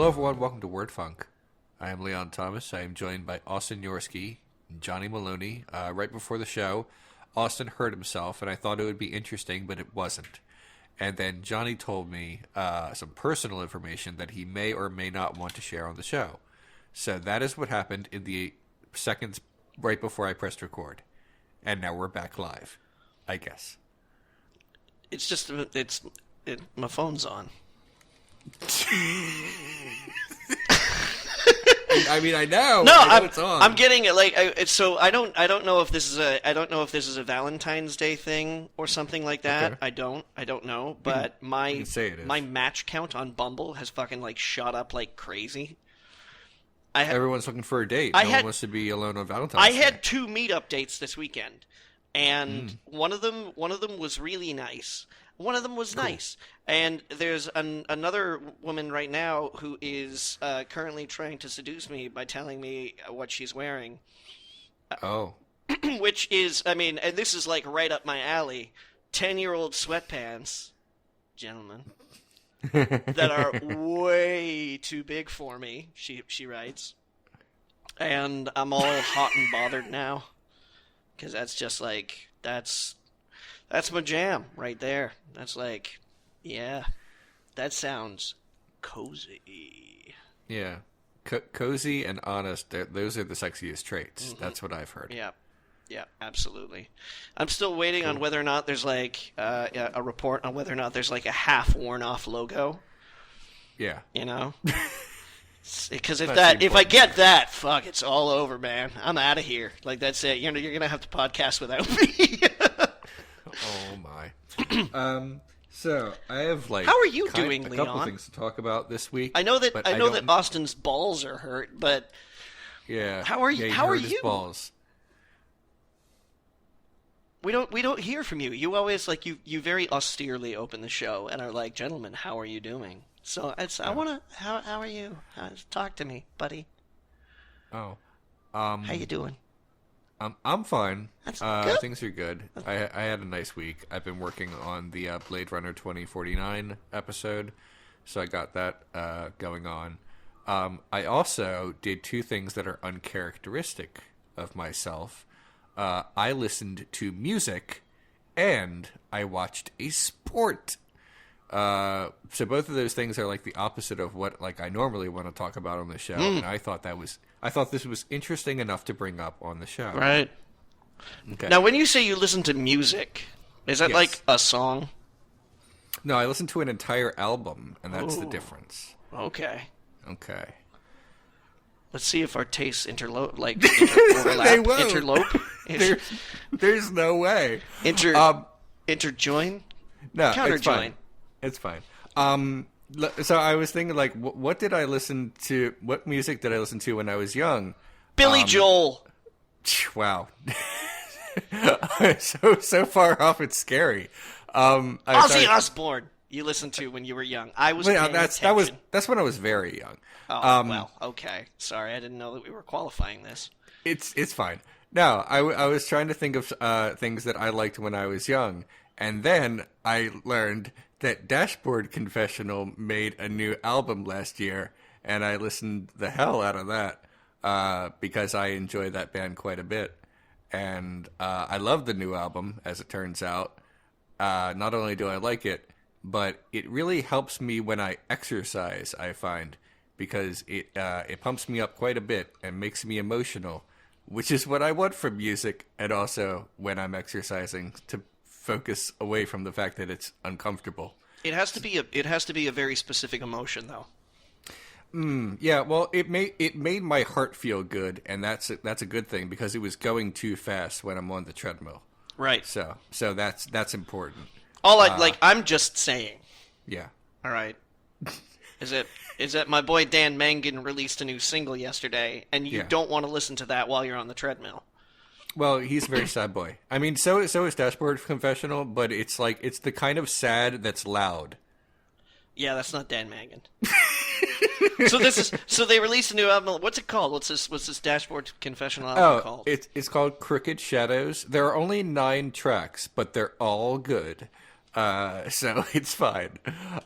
Hello, everyone. Welcome to Word Funk. I am Leon Thomas. I am joined by Austin Yorsky and Johnny Maloney. Right before the show, Austin hurt himself, and I thought it would be interesting, but it wasn't. And then Johnny told me some personal information that he may or may not want to share on the show. So that is what happened in the seconds right before I pressed record. And now we're back live, I guess. It's just, my phone's on. I mean, I know. No, I know it's on. I'm getting it. Like, I don't know if this is a Valentine's Day thing or something like that. Okay. I don't know. But my match count on Bumble has fucking like shot up like crazy. Everyone's looking for a date. No one wants to be alone on Valentine's Day. I had 2 meetup dates this weekend, and one of them was really nice. One of them was nice. And there's another woman right now who is currently trying to seduce me by telling me what she's wearing. Oh. Which is, I mean, and this is like right up my alley. 10-year-old sweatpants, gentlemen, that are way too big for me, she writes. And I'm all hot and bothered now. Because that's just like, that's my jam right there. That's like, yeah, that sounds cozy. Yeah. Cozy and honest, those are the sexiest traits. Mm-hmm. That's what I've heard. Yeah, absolutely. I'm still waiting on whether or not there's like a report on whether or not there's like a half worn off logo. Yeah. You know? Because if I get that, fuck, it's all over, man. I'm out of here. Like, that's it. You're gonna have to podcast without me. Oh my. So I have like how are you doing, a Leon? couple things to talk about this week. I know that Austin's balls are hurt, but yeah. How are you? Yeah, how are his you? Balls. We don't hear from you. You always like you very austerely open the show and are like, gentlemen, how are you doing? So I want to. How are you? Talk to me, buddy. Oh. How you doing? I'm fine. That's good. Things are good. I had a nice week. I've been working on the Blade Runner 2049 episode, so I got that going on. I also did 2 things that are uncharacteristic of myself. I listened to music, and I watched a sport. So both of those things are like the opposite of what like I normally want to talk about on the show, and I thought this was interesting enough to bring up on the show. Right. Okay. Now, when you say you listen to music, is that like a song? No, I listened to an entire album, and that's the difference. Okay. Let's see if our tastes overlap. They won't. Interlope? There's no way. Interjoin? No, counterjoin. It's fine. So I was thinking, like, what did I listen to? What music did I listen to when I was young? Billy Joel. Wow. so far off, it's scary. Ozzy Osbourne. You listened to when you were young. I was. That's when I was very young. Oh well, okay. Sorry, I didn't know that we were qualifying this. It's fine. No, I was trying to think of things that I liked when I was young, and then I learned that Dashboard Confessional made a new album last year, and I listened the hell out of that because I enjoy that band quite a bit. And I love the new album, as it turns out. Not only do I like it, but it really helps me when I exercise, I find, because it pumps me up quite a bit and makes me emotional, which is what I want from music, and also when I'm exercising to focus away from the fact that it's uncomfortable. It has to be a very specific emotion, though. Yeah, well, it made my heart feel good, and that's a good thing because it was going too fast when I'm on the treadmill. Right. So that's important. I'm just saying. Yeah. All right. Is that my boy Dan Mangan released a new single yesterday, and you don't want to listen to that while you're on the treadmill? Well, he's a very sad boy. I mean, so is Dashboard Confessional, but it's the kind of sad that's loud. Yeah, that's not Dan Mangan. So they released a new album. What's it called? What's this Dashboard Confessional album called? It's called Crooked Shadows. There are only 9 tracks, but they're all good. So it's fine.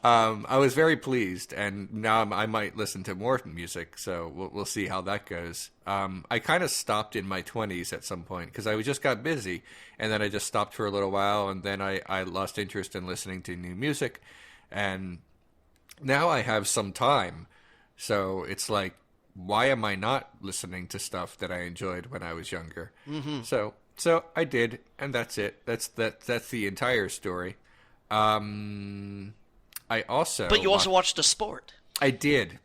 I was very pleased, and now I might listen to more music. So we'll see how that goes. I kind of stopped in my 20s at some point because I just got busy, and then I just stopped for a little while, and then I lost interest in listening to new music, and now I have some time. So it's like, why am I not listening to stuff that I enjoyed when I was younger? Mm-hmm. So I did, and that's it. That's the entire story. I also... But you also watched a sport. I did.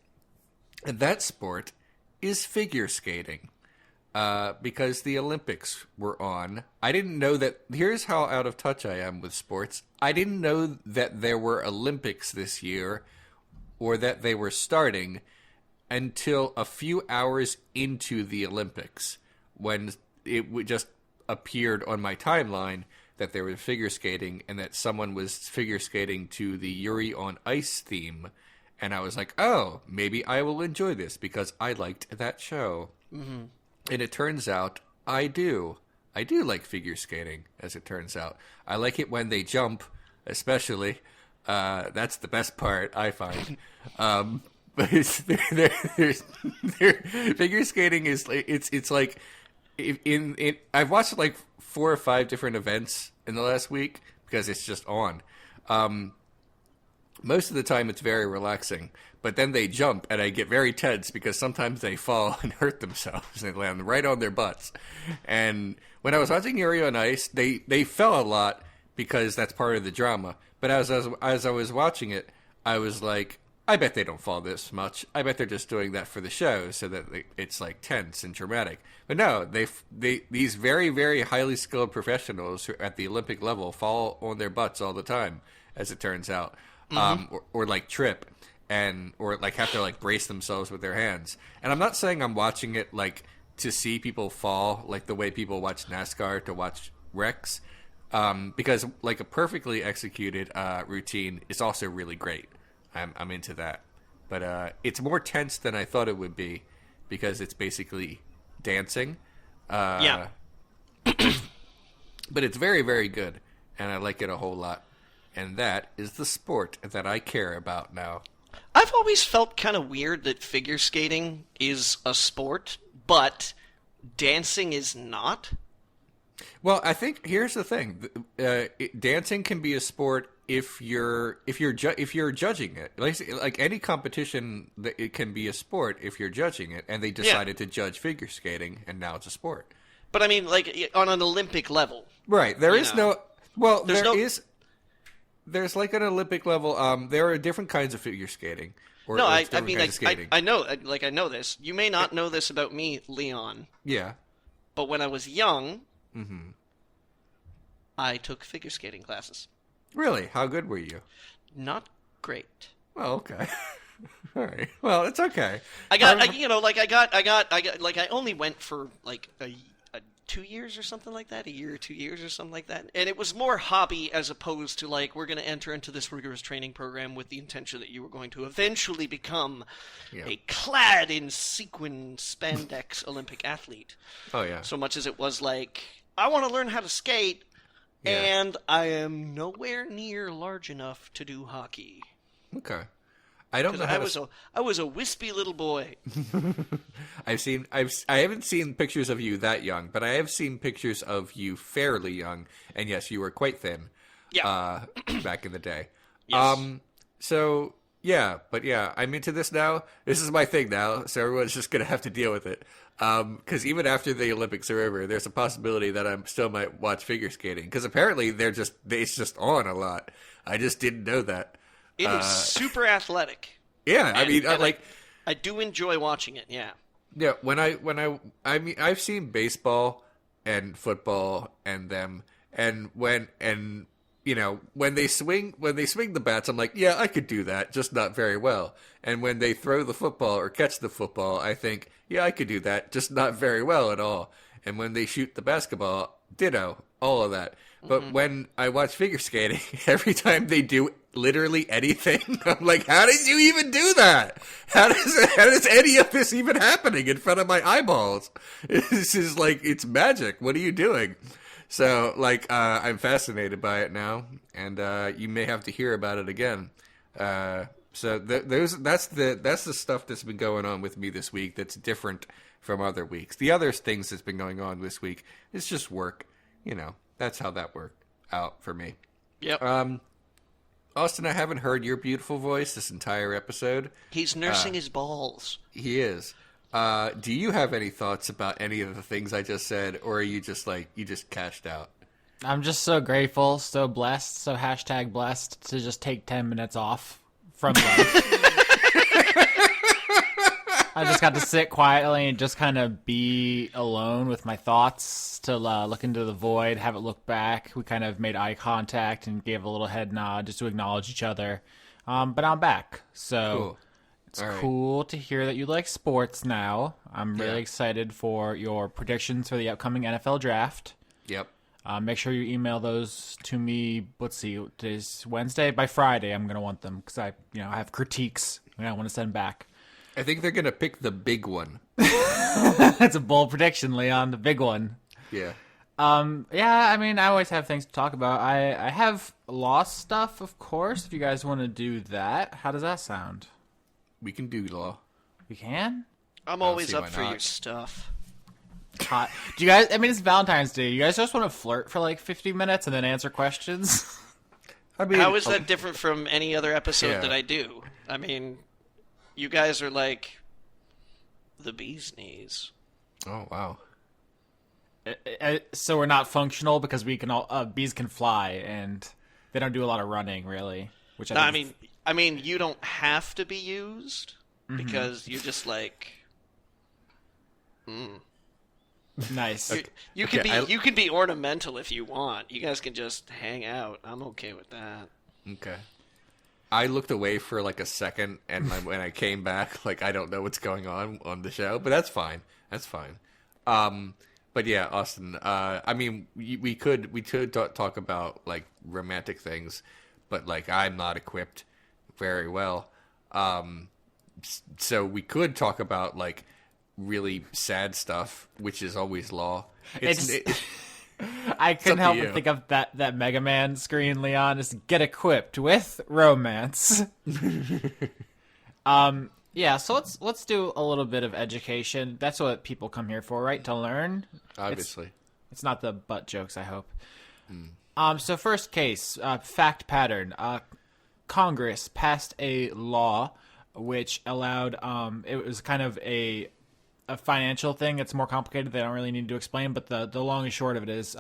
And that sport is figure skating. Because the Olympics were on. I didn't know that... Here's how out of touch I am with sports. I didn't know that there were Olympics this year, or that they were starting, until a few hours into the Olympics, when it just appeared on my timeline that there was figure skating and that someone was figure skating to the Yuri on Ice theme. And I was like, oh, maybe I will enjoy this because I liked that show. Mm-hmm. And it turns out I do. I do like figure skating, as it turns out. I like it when they jump, especially. That's the best part, I find. But figure skating is it's like I've watched like 4 or 5 different events in the last week because it's just on. Most of the time it's very relaxing, but then they jump and I get very tense because sometimes they fall and hurt themselves and land right on their butts. And when I was watching Yuri on Ice, they fell a lot because that's part of the drama. But as I was watching it, I was like, I bet they don't fall this much. I bet they're just doing that for the show so that it's like tense and dramatic. But no, these very, very highly skilled professionals who at the Olympic level fall on their butts all the time, as it turns out, or like trip or like have to like brace themselves with their hands. And I'm not saying I'm watching it like to see people fall like the way people watch NASCAR to watch wrecks, because like a perfectly executed routine is also really great. I'm into that. But it's more tense than I thought it would be because it's basically dancing. Yeah. But it's very, very good, and I like it a whole lot. And that is the sport that I care about now. I've always felt kind of weird that figure skating is a sport, but dancing is not. Well, I think here's the thing: dancing can be a sport if you're judging it. Like any competition, it can be a sport if you're judging it. And they decided to judge figure skating, and now it's a sport. But I mean, like on an Olympic level, right? There's like an Olympic level. There are different kinds of figure skating. I know, like I know this. You may not know this about me, Leon. Yeah. But when I was young, I took figure skating classes. Really? How good were you? Not great. Well, okay. All right. Well, it's okay. I only went for like a 2 years or something like that, a year or 2 years or something like that. And it was more hobby as opposed to like, we're going to enter into this rigorous training program with the intention that you were going to eventually become a clad in sequin spandex Olympic athlete. Oh, yeah. So much as it was like, I want to learn how to skate, and I am nowhere near large enough to do hockey. Okay. I don't know. I was a wispy little boy. I haven't seen pictures of you that young, but I have seen pictures of you fairly young, and yes, you were quite thin. Yeah. Back in the day. Yes. So yeah, but yeah, I'm into this now. This is my thing now, so everyone's just gonna have to deal with it. Because even after the Olympics are over, there's a possibility that I still might watch figure skating. Because apparently it's just on a lot. I just didn't know that. It is super athletic. Yeah, I do enjoy watching it. Yeah. Yeah, I've seen baseball and football and them, and when they swing the bats, I'm like, yeah, I could do that, just not very well. And when they throw the football or catch the football, I think, yeah, I could do that, just not very well at all. And when they shoot the basketball, ditto, all of that. But when I watch figure skating, every time they do literally anything, I'm like, how did you even do that? How does any of this even happening in front of my eyeballs? This is like, it's magic. What are you doing? So, like, I'm fascinated by it now, and you may have to hear about it again. So that's the stuff that's been going on with me this week that's different from other weeks. The other things that's been going on this week is just work. You know, that's how that worked out for me. Yep. Austin, I haven't heard your beautiful voice this entire episode. He's nursing his balls. He is. Do you have any thoughts about any of the things I just said, or are you just like, you just cashed out? I'm just so grateful, so blessed, so #blessed to just take 10 minutes off from life. I just got to sit quietly and just kind of be alone with my thoughts, to look into the void, have it look back. We kind of made eye contact and gave a little head nod just to acknowledge each other. But I'm back, so Cool. it's cool to hear that you like sports now. I'm really Yeah. excited for your predictions for the upcoming NFL draft. Yep. Make sure you email those to me. Let's see, today's Wednesday. By Friday, I'm gonna want them because I have critiques and I want to send back. I think they're going to pick the big one. That's a bold prediction, Leon. The big one. Yeah. Yeah. I mean, I always have things to talk about. I have lost stuff, of course. If you guys want to do that, how does that sound? We can do law. We can. I'm I don't always see up why for not. your stuff. Hot. Do you guys? I mean, it's Valentine's Day. You guys just want to flirt for like 50 minutes and then answer questions? I mean, How is that different from any other episode Yeah. that I do? I mean, you guys are like the bee's knees. Oh, wow. So we're not functional because we can all bees can fly and they don't do a lot of running, really. Which No, think I mean, you don't have to be used because you're just like. nice. You Okay, you can be ornamental if you want. You guys can just hang out. I'm okay with that. Okay. I looked away for like a second, and when I came back, like, I don't know what's going on the show, but that's fine. That's fine. But yeah, Austin, I mean, we could talk about like romantic things, but like, I'm not equipped very well. So we could talk about like really sad stuff, which is always law. I couldn't to help you. but think of that Mega Man screen, Leon, is get equipped with romance. Yeah, so let's do a little bit of education. That's what people come here for, right? To learn. Obviously. It's not the butt jokes, I hope. So first case, fact pattern. Congress passed a law which allowed, it was kind of a financial thing. It's more complicated. They don't really need to explain, but the long and short of it is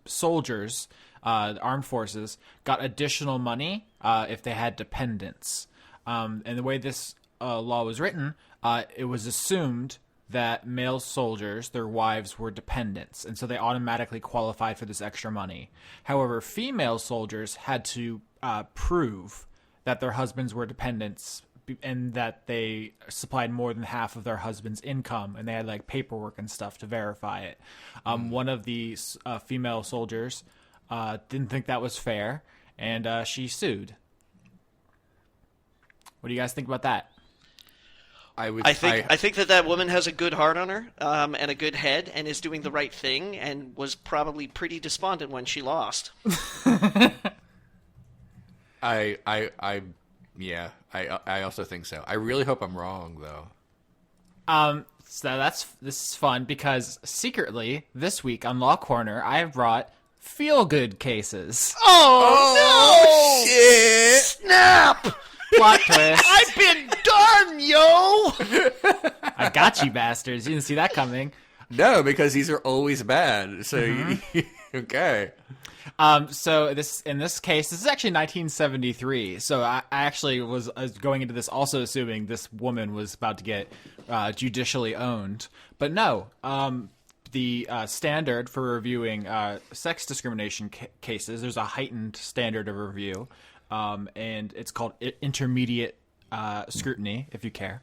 soldiers, armed forces, got additional money if they had dependents. And the way this law was written, it was assumed that male soldiers, their wives, were dependents, and so they automatically qualified for this extra money. However, female soldiers had to prove that their husbands were dependents and that they supplied more than half of their husband's income, and they had like paperwork and stuff to verify it. One of the female soldiers didn't think that was fair, and she sued. What do you guys think about that? I think that woman has a good heart on her, and a good head, and is doing the right thing, and was probably pretty despondent when she lost. I also think so. I really hope I'm wrong, though. So this is fun because secretly this week on Law Corner I have brought feel-good cases. Oh, no! Shit! Snap! Plot twist. I've been done, yo! I got you, bastards. You didn't see that coming. No, because these are always bad. So, okay. So in this case, this is actually 1973. So I actually was going into this also assuming this woman was about to get judicially owned, but no. The standard for reviewing sex discrimination cases, there's a heightened standard of review, and it's called intermediate scrutiny, if you care.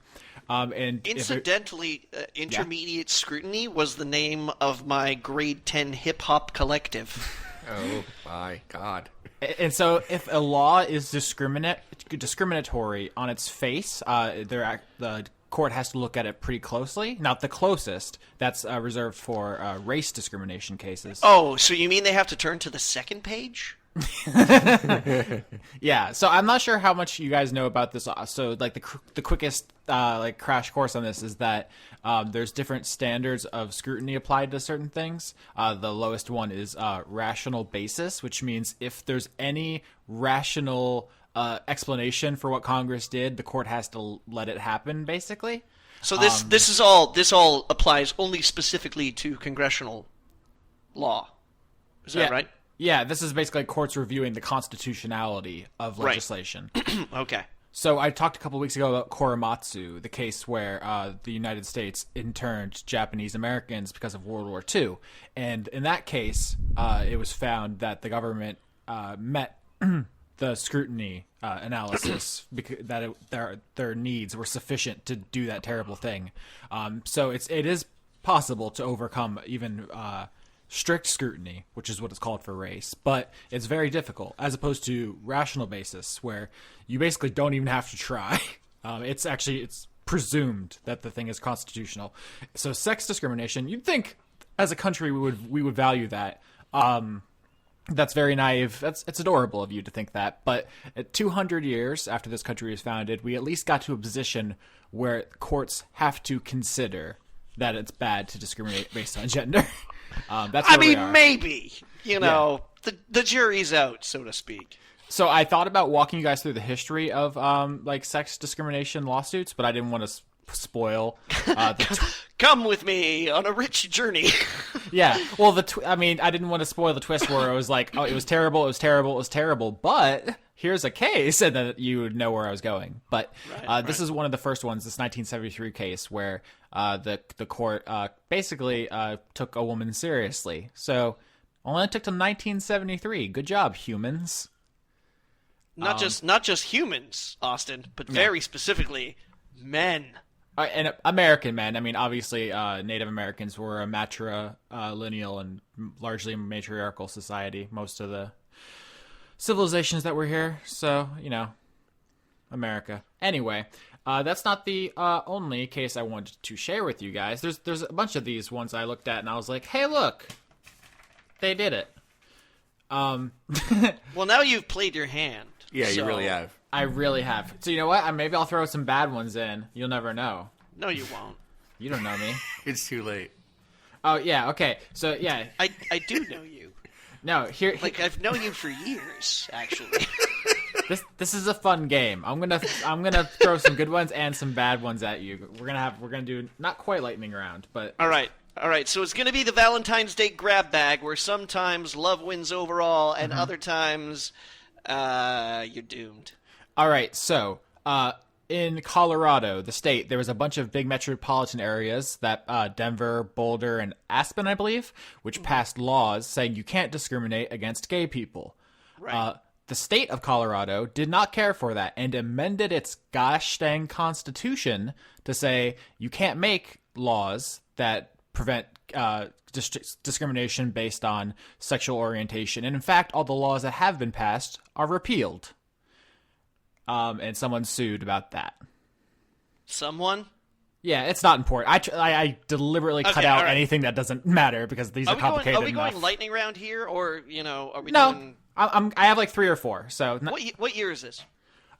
And Incidentally, intermediate scrutiny was the name of my grade 10 hip-hop collective. Oh, my God. And so if a law is discriminatory on its face, the court has to look at it pretty closely. Not the closest. That's reserved for race discrimination cases. Oh, so you mean they have to turn to the second page? Yeah, so I'm not sure how much you guys know about this. So, like, the quickest crash course on this is that there's different standards of scrutiny applied to certain things. The lowest one is rational basis, which means if there's any rational explanation for what Congress did, the court has to let it happen, basically. So this all applies only specifically to congressional law. Is that right? Yeah, this is basically courts reviewing the constitutionality of legislation. Right. Okay. So I talked a couple weeks ago about Korematsu, the case where the United States interned Japanese Americans because of World War II. And in that case, it was found that the government met the scrutiny analysis because their needs were sufficient to do that terrible thing. So it is possible to overcome even strict scrutiny, which is what it's called for race, but it's very difficult as opposed to rational basis, where you basically don't even have to try. It's presumed that the thing is constitutional. So sex discrimination, you'd think as a country we would value that. That's very naive. It's adorable of you to think that. But 200 years after this country was founded, we at least got to a position where courts have to consider that it's bad to discriminate based on gender. That's where we are. Maybe. The jury's out, so to speak. So I thought about walking you guys through the history of sex discrimination lawsuits, but I didn't want to spoil Come with me on a rich journey. Yeah. Well, I didn't want to spoil the twist where it was like, oh, it was terrible, it was terrible, it was terrible, but here's a case, and then you would know where I was going. But this is one of the first ones, this 1973 case where the court basically took a woman seriously. So only took to 1973. Good job, humans. Not just humans, Austin, but very specifically men. And American men. I mean, obviously, Native Americans were a matrilineal and largely matriarchal society. Most of the civilizations that were here. So, America. Anyway, that's not the only case I wanted to share with you guys. There's a bunch of these ones I looked at, and I was like, hey, look, they did it. Well, now you've played your hand. Yeah, you really have. I really have. So you know what? Maybe I'll throw some bad ones in. You'll never know. No, you won't. You don't know me. It's too late. Oh, yeah, okay. So, yeah. I do know you. No, here... Like, I've known you for years, actually. This is a fun game. I'm gonna throw some good ones and some bad ones at you. We're gonna do not quite lightning round, but... All right. So it's gonna be the Valentine's Day grab bag, where sometimes love wins overall, and other times you're doomed. All right, so in Colorado, the state, there was a bunch of big metropolitan areas that Denver, Boulder, and Aspen, I believe, which passed laws saying you can't discriminate against gay people. Right. The state of Colorado did not care for that and amended its gosh dang constitution to say you can't make laws that prevent discrimination based on sexual orientation. And in fact, all the laws that have been passed are repealed. And someone sued about that. Someone? Yeah, it's not important. I deliberately cut out anything that doesn't matter because these are complicated enough. Are we going lightning round here, or are we no, doing... I have like 3 or 4. So what year is this?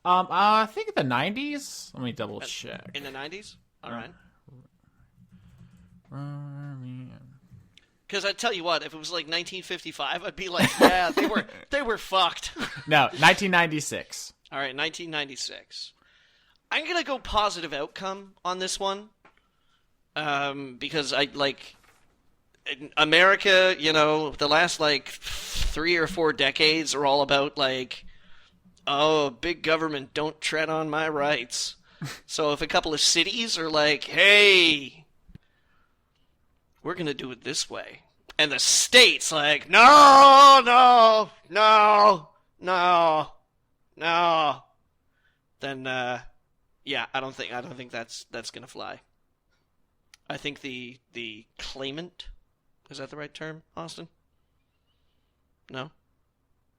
I think the 90s. Let me double check. In the 90s? All right. Because I tell you what, if it was like 1955, I'd be like, yeah, they were fucked. No, 1996. All right, 1996. I'm gonna go positive outcome on this one, because I like America. The last like 3 or 4 decades are all about like, oh, big government, don't tread on my rights. So if a couple of cities are like, hey, we're gonna do it this way, and the state's like, no, then yeah, I don't think that's gonna fly. I think the claimant, is that the right term, Austin? No?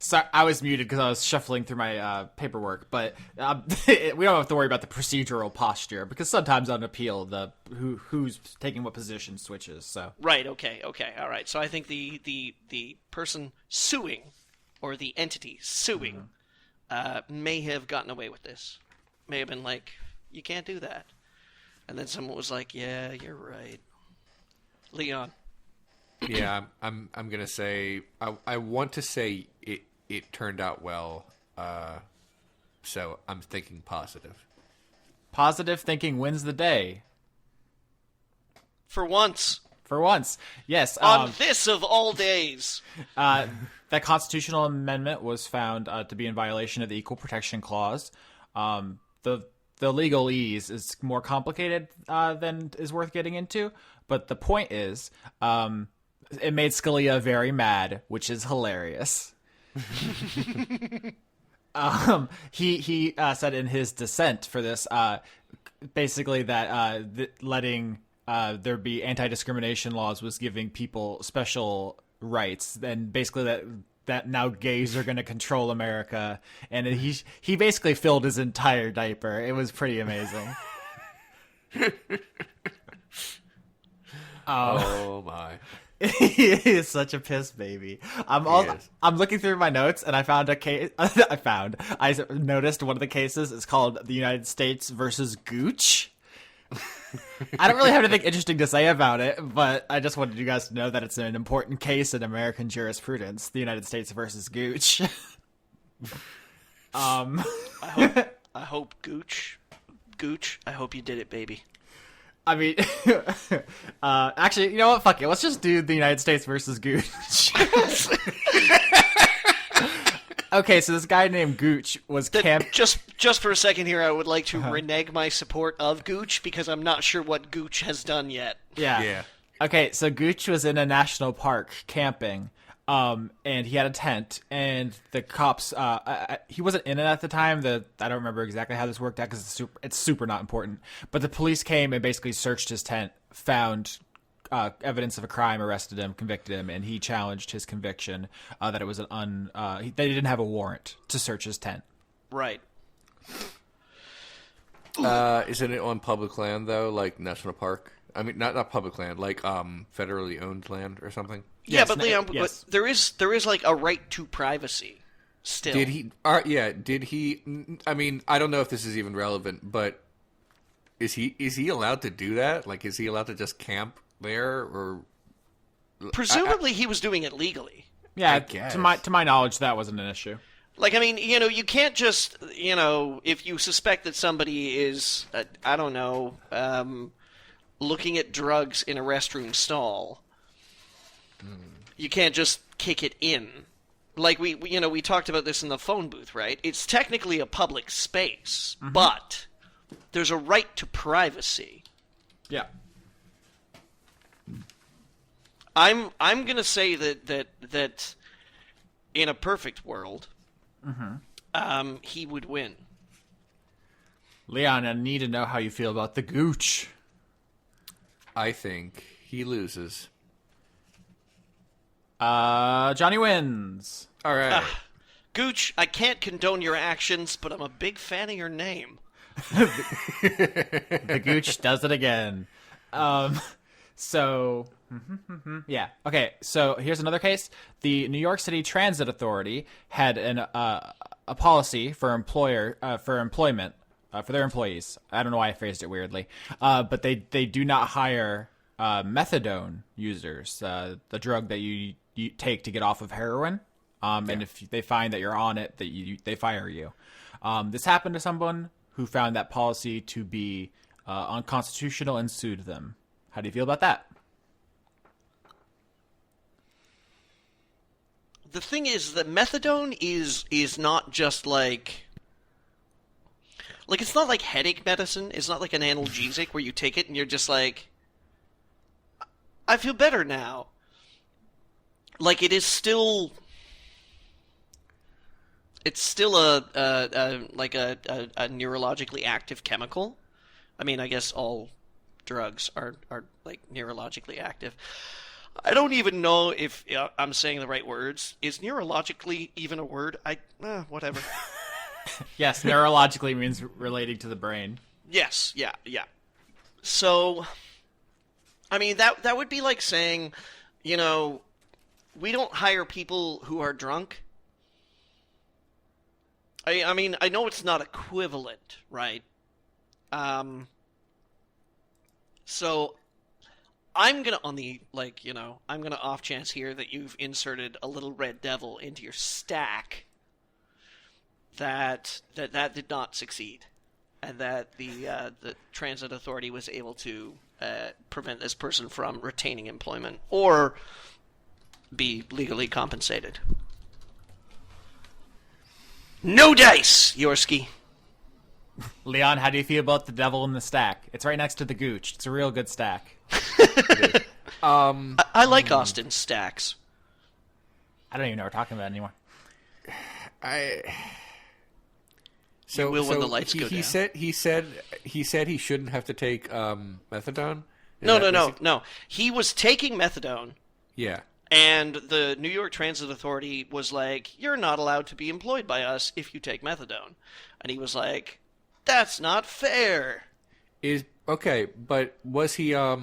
So I was muted because I was shuffling through my paperwork, but we don't have to worry about the procedural posture because sometimes on appeal, who's taking what position switches. So Right. Okay. All right. So I think the person suing, or the entity suing, may have gotten away with this. May have been like, you can't do that, and then someone was like, yeah, you're right, Leon. Yeah, I'm gonna say I want to say it turned out well, so I'm thinking positive. positive thinking wins the day. For once. For once, yes. On this of all days. That constitutional amendment was found to be in violation of the Equal Protection Clause. The legalese is more complicated than is worth getting into, but the point is, it made Scalia very mad, which is hilarious. He said in his dissent for this, basically that letting there be anti-discrimination laws was giving people special rights, and basically that now gays are going to control America, and he basically filled his entire diaper. It was pretty amazing. Oh my. He is such a piss baby. I'm looking through my notes and I found a case. I noticed one of the cases is called the United States versus Gooch. I don't really have anything interesting to say about it, but I just wanted you guys to know that it's an important case in American jurisprudence. The United States versus Gooch. I hope Gooch, I hope you did it, baby. I mean, actually, you know what? Fuck it. Let's just do the United States versus Gooch. Okay, so this guy named Gooch was Just for a second here, I would like to renege my support of Gooch because I'm not sure what Gooch has done yet. Yeah. Okay, so Gooch was in a national park camping, and he had a tent, and the cops, he wasn't in it at the time. I don't remember exactly how this worked out because it's super not important. But the police came and basically searched his tent, found evidence of a crime, arrested him, convicted him, and he challenged his conviction that it was they didn't have a warrant to search his tent. Right. Isn't it on public land though, like national park? I mean, not public land, like federally owned land or something. Yeah, Yes, but Leon, yes. but there is like a right to privacy still. Did he? Did he? I mean, I don't know if this is even relevant, but is he allowed to do that? Like, is he allowed to just camp there, or Presumably, he was doing it legally. Yeah, I guess. to my knowledge, that wasn't an issue. Like, I mean, you can't just, if you suspect that somebody is, I don't know, looking at drugs in a restroom stall, you can't just kick it in. Like, we talked about this in the phone booth, right? It's technically a public space, but there's a right to privacy. Yeah. I'm gonna say that in a perfect world, he would win. Leon, I need to know how you feel about the Gooch. I think he loses. Johnny wins. All right. Gooch, I can't condone your actions, but I'm a big fan of your name. The Gooch does it again. So, yeah. Okay, so here's another case. The New York City Transit Authority had a policy for employment for their employees. I don't know why I phrased it weirdly, but they do not hire methadone users, the drug that you take to get off of heroin. And if they find that you're on it, they fire you. This happened to someone who found that policy to be unconstitutional and sued them. How do you feel about that? The thing is that methadone is not just like it's not like headache medicine. It's not like an analgesic where you take it and you're just like, I feel better now. Like, it is still, it's still a neurologically active chemical. I mean, I guess all drugs are like neurologically active. I don't even know if I'm saying the right words. Is neurologically even a word? Whatever. Yes, neurologically means relating to the brain. Yes, yeah. So, I mean, that would be like saying, we don't hire people who are drunk. I mean, I know it's not equivalent, right? So I'm gonna I'm gonna off chance here that you've inserted a little red devil into your stack that did not succeed, and that the transit authority was able to prevent this person from retaining employment or be legally compensated. No dice, Yorsky. Leon, how do you feel about the devil in the stack? It's right next to the Gooch. It's a real good stack. I like Austin's stacks. I don't even know what we're talking about anymore. You will when the lights go down. He said he shouldn't have to take methadone. No. He was taking methadone. Yeah. And the New York Transit Authority was like, "You're not allowed to be employed by us if you take methadone." And he was like, "That's not fair." But was he I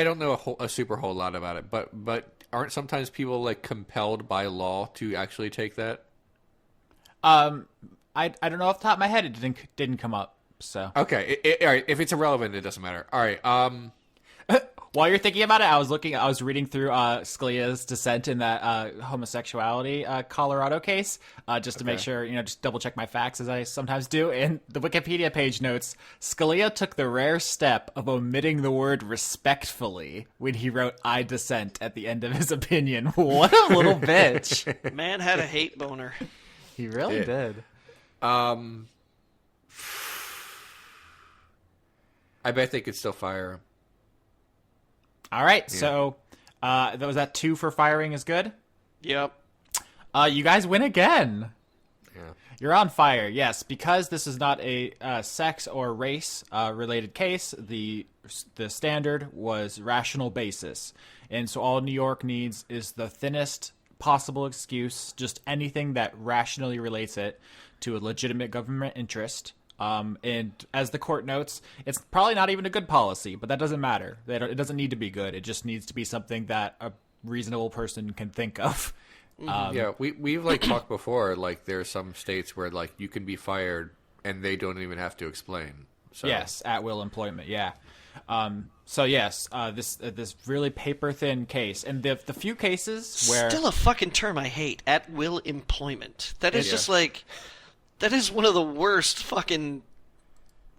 don't know a super whole lot about it, but aren't sometimes people like compelled by law to actually take that? I don't know off the top of my head. It didn't come up. So okay, all right. If it's irrelevant, it doesn't matter. All right. While you're thinking about it, I was reading through Scalia's dissent in that homosexuality Colorado case, just to make sure, just double check my facts as I sometimes do. And the Wikipedia page notes, Scalia took the rare step of omitting the word respectfully when he wrote "I dissent" at the end of his opinion. What a little bitch. Man had a hate boner. He really did. I bet they could still fire him. All right, so was that 2 for firing is good? Yep. You guys win again. Yeah. You're on fire, yes. Because this is not a sex or race related case, the standard was rational basis. And so all New York needs is the thinnest possible excuse, just anything that rationally relates it to a legitimate government interest. And as the court notes, it's probably not even a good policy, but that doesn't matter. It doesn't need to be good. It just needs to be something that a reasonable person can think of. Yeah, we've like talked before. Like there are some states where like you can be fired and they don't even have to explain. So. Yes, at will employment. Yeah. So yes, this really paper thin case, and the few cases where still a fucking term I hate. At will employment. That is just like. That is one of the worst fucking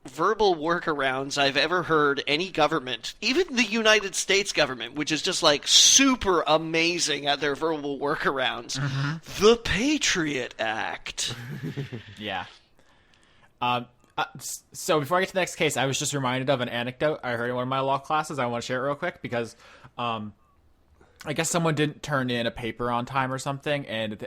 verbal workarounds I've ever heard any government, even the United States government, which is just like super amazing at their verbal workarounds. Mm-hmm. The Patriot Act. Yeah. So before I get to the next case, I was just reminded of an anecdote I heard in one of my law classes. I want to share it real quick because I guess someone didn't turn in a paper on time or something, and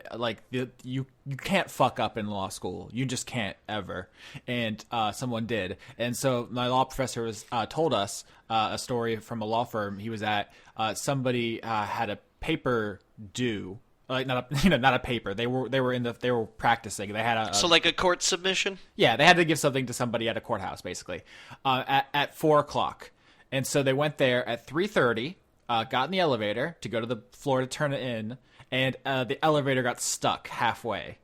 you can't fuck up in law school. You just can't ever. And someone did, and so my law professor was told us a story from a law firm he was at. Somebody had a paper due, like not a paper. They were practicing. They had so like a court submission. Yeah, they had to give something to somebody at a courthouse, basically, at 4:00, and so they went there at 3:30. Got in the elevator to go to the floor to turn it in, and the elevator got stuck halfway.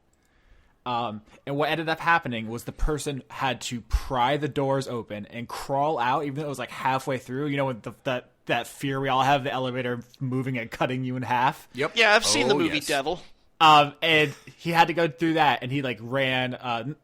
And what ended up happening was the person had to pry the doors open and crawl out, even though it was like halfway through. With that fear we all have, the elevator moving and cutting you in half. Yep. Yeah, I've seen the movie Devil. And he had to go through that, and he ran,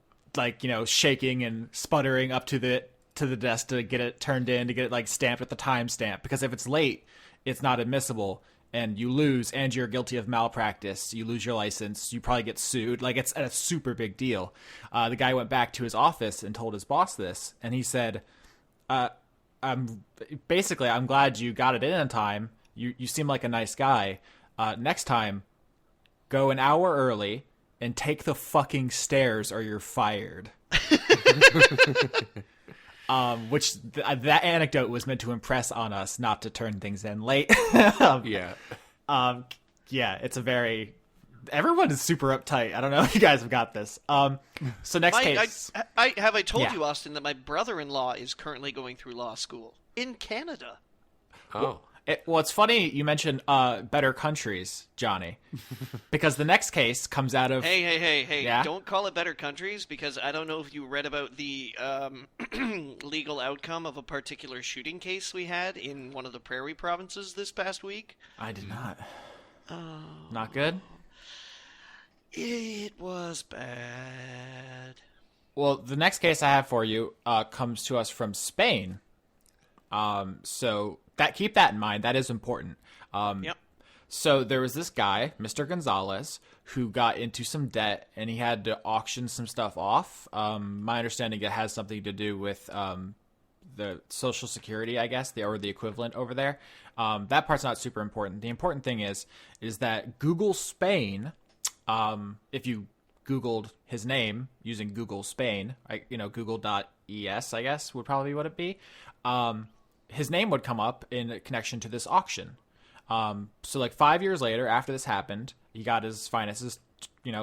shaking and sputtering up to the desk to get it turned in, to get it stamped with the timestamp, because if it's late, it's not admissible, and you lose, and you're guilty of malpractice. You lose your license. You probably get sued. It's a super big deal. The guy went back to his office and told his boss this, and he said, I'm glad you got it in time. You seem like a nice guy. Next time, go an hour early and take the fucking stairs or you're fired. Which that anecdote was meant to impress on us, not to turn things in late. Yeah. Yeah, it's a very... Everyone is super uptight. I don't know if you guys have got this. So next case... Have I told Yeah. you, Austin, that my brother-in-law is currently going through law school in Canada? Oh. Well, it's funny you mentioned better countries, Johnny, because the next case comes out of... Hey, Yeah? don't call it better countries, because I don't know if you read about the legal outcome of a particular shooting case we had in one of the prairie provinces this past week. I did not. Not good? It was bad. Well, the next case I have for you comes to us from Spain. So keep that in mind. That is important. Yep. So there was this guy, Mr. Gonzalez, who got into some debt, and he had to auction some stuff off. My understanding, it has something to do with the Social Security, I guess, or the equivalent over there. That part's not super important. The important thing is that Google Spain, if you Googled his name using Google Spain, Google.es, I guess, would probably what it be. His name would come up in connection to this auction. So like 5 years later, after this happened, he got his finances,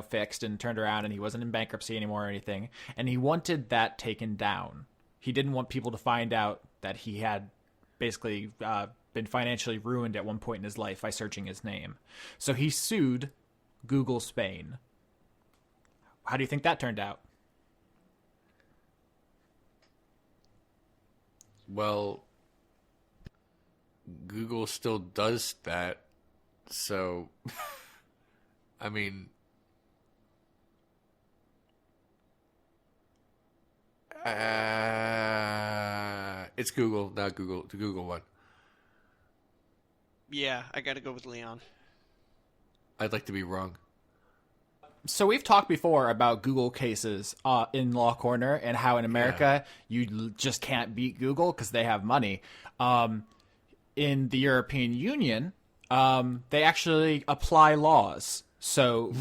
fixed and turned around, and he wasn't in bankruptcy anymore or anything. And he wanted that taken down. He didn't want people to find out that he had basically been financially ruined at one point in his life by searching his name. So he sued Google Spain. How do you think that turned out? Well, Google still does that, so I mean, it's Google, not Google, the Google one. Yeah, I gotta go with Leon. I'd like to be wrong. So we've talked before about Google cases in Law Corner and how in America you just can't beat Google because they have money. In the European Union, they actually apply laws. So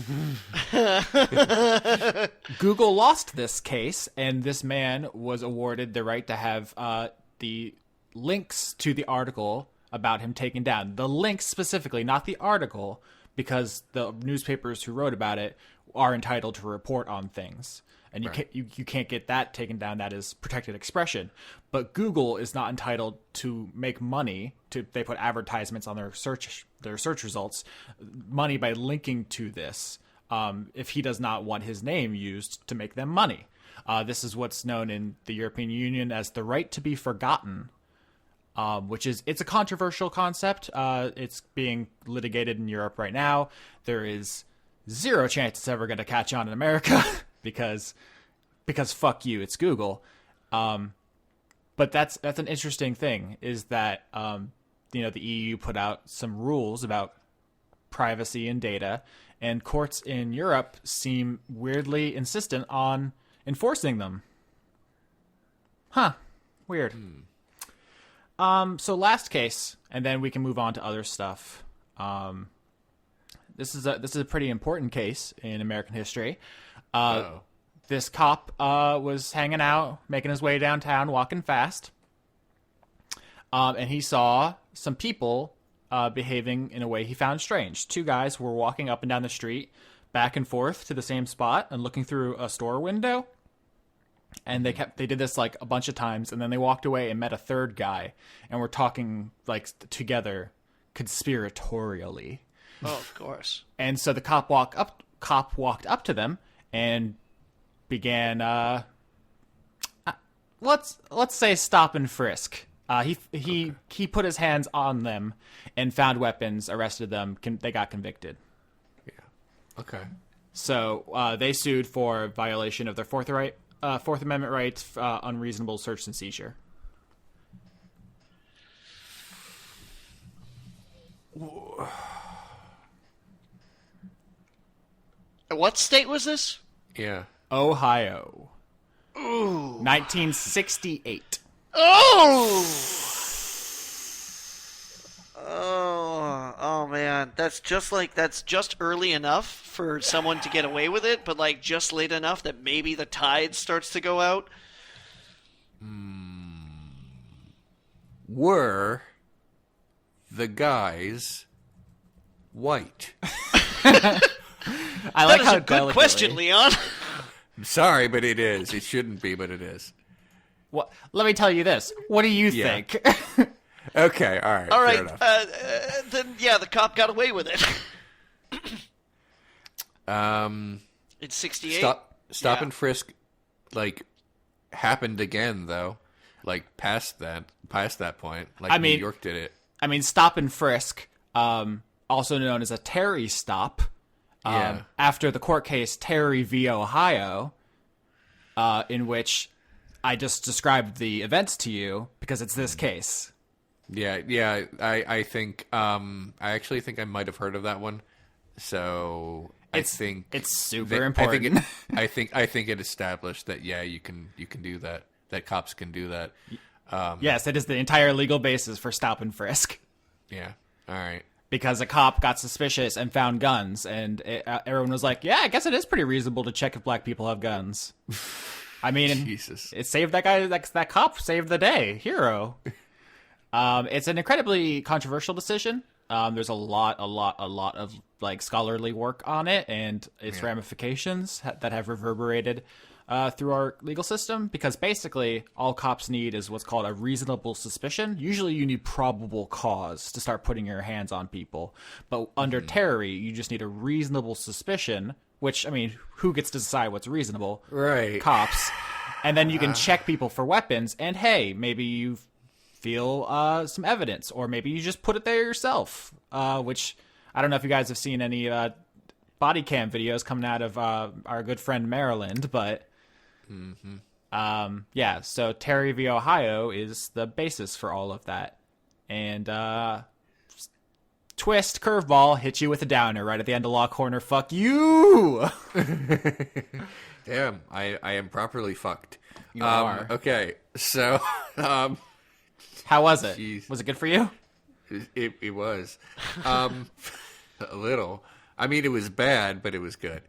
Google lost this case, and this man was awarded the right to have the links to the article about him taken down. The links specifically, not the article, because the newspapers who wrote about it are entitled to report on things. And you can't get that taken down. That is protected expression. But Google is not entitled to make money. They put advertisements on their search results, money by linking to this. If he does not want his name used to make them money, this is what's known in the European Union as the right to be forgotten, it's a controversial concept. It's being litigated in Europe right now. There is zero chance it's ever going to catch on in America. Because fuck you, it's Google. But that's an interesting thing, is that the EU put out some rules about privacy and data, and courts in Europe seem weirdly insistent on enforcing them. Huh. Weird. So last case, and then we can move on to other stuff. This is a pretty important case in American history. This cop was hanging out, making his way downtown, walking fast, and he saw some people behaving in a way he found strange. Two guys were walking up and down the street, back and forth to the same spot, and looking through a store window. And they did this like a bunch of times, and then they walked away and met a third guy, and were talking like together conspiratorially. Oh, of course. And so the cop walked up to them and began let's say stop and frisk. He put his hands on them and found weapons, arrested them. They got convicted. Yeah. Okay. So they sued for violation of their Fourth Amendment rights, unreasonable search and seizure. What state was this? Yeah. Ohio. Ooh. 1968. Oh! Oh man, that's just early enough for someone to get away with it, but like just late enough that maybe the tide starts to go out. were the guys white? I like That is how a good question, Leon. I'm sorry, but it is. It shouldn't be, but it is. Well, let me tell you this. What do you Yeah. think? Okay, all right. All fair right, enough. then the cop got away with it. In 68. Stop and frisk, like, happened again though, like past that point. Like New York did it. I mean, stop and frisk, also known as a Terry stop, Yeah. after the court case Terry v. Ohio, in which I just described the events to you because it's this case. Yeah. I think. I actually think I might have heard of that one. So I think it's super important. I think it established that you can do that. That cops can do that. Yes, it is the entire legal basis for stop and frisk. Yeah. All right. Because a cop got suspicious and found guns, and everyone was like, "Yeah, I guess it is pretty reasonable to check if black people have guns." I mean, Jesus. It saved that guy. That cop saved the day. Hero. It's an incredibly controversial decision. There's a lot of like scholarly work on it and its ramifications that have reverberated through our legal system. Because basically, all cops need is what's called a reasonable suspicion. Usually, you need probable cause to start putting your hands on people. But under Terry, you just need a reasonable suspicion. Which, I mean, who gets to decide what's reasonable? Right. Cops. And then you can check people for weapons. And hey, maybe you feel some evidence, or maybe you just put it there yourself, which I don't know if you guys have seen any body cam videos coming out of our good friend Maryland, but yeah, so Terry v. Ohio is the basis for all of that. And twist, curveball, hit you with a downer right at the end of Law Corner. Fuck you! Damn, I am properly fucked. You are. Okay, so How was it? Jeez. Was it good for you? It was a little. I mean, it was bad, but it was good.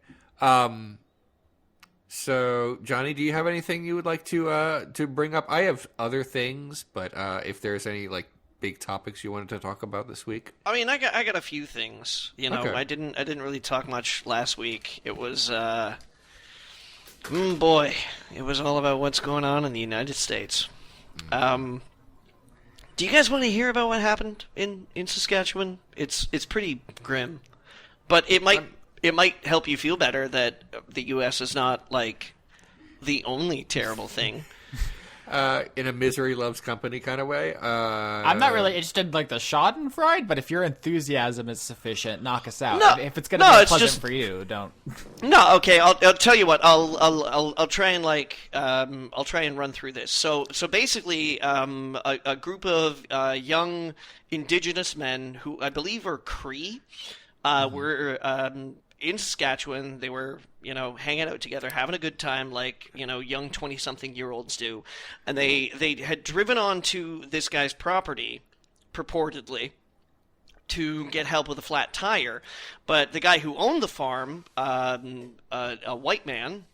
So Johnny, do you have anything you would like to bring up? I have other things, but if there's any like big topics you wanted to talk about this week. I mean, I got a few things. You know, Okay. I didn't really talk much last week. It was boy, it was all about what's going on in the United States. Do you guys want to hear about what happened in Saskatchewan? It's pretty grim, but it might help you feel better that the U.S. is not like the only terrible thing. In a misery loves company kind of way. I'm not really interested in like the Schadenfreude, but if your enthusiasm is sufficient, knock us out. No, if it's gonna no, be it's pleasant just- for you, don't. No, okay. I'll tell you what. I'll try and I'll try and run through this. So basically, a group of young Indigenous men who I believe are Cree were in Saskatchewan. They were hanging out together, having a good time, like young 20-something-year-olds do, and they had driven onto this guy's property, purportedly, to get help with a flat tire, but the guy who owned the farm, a white man,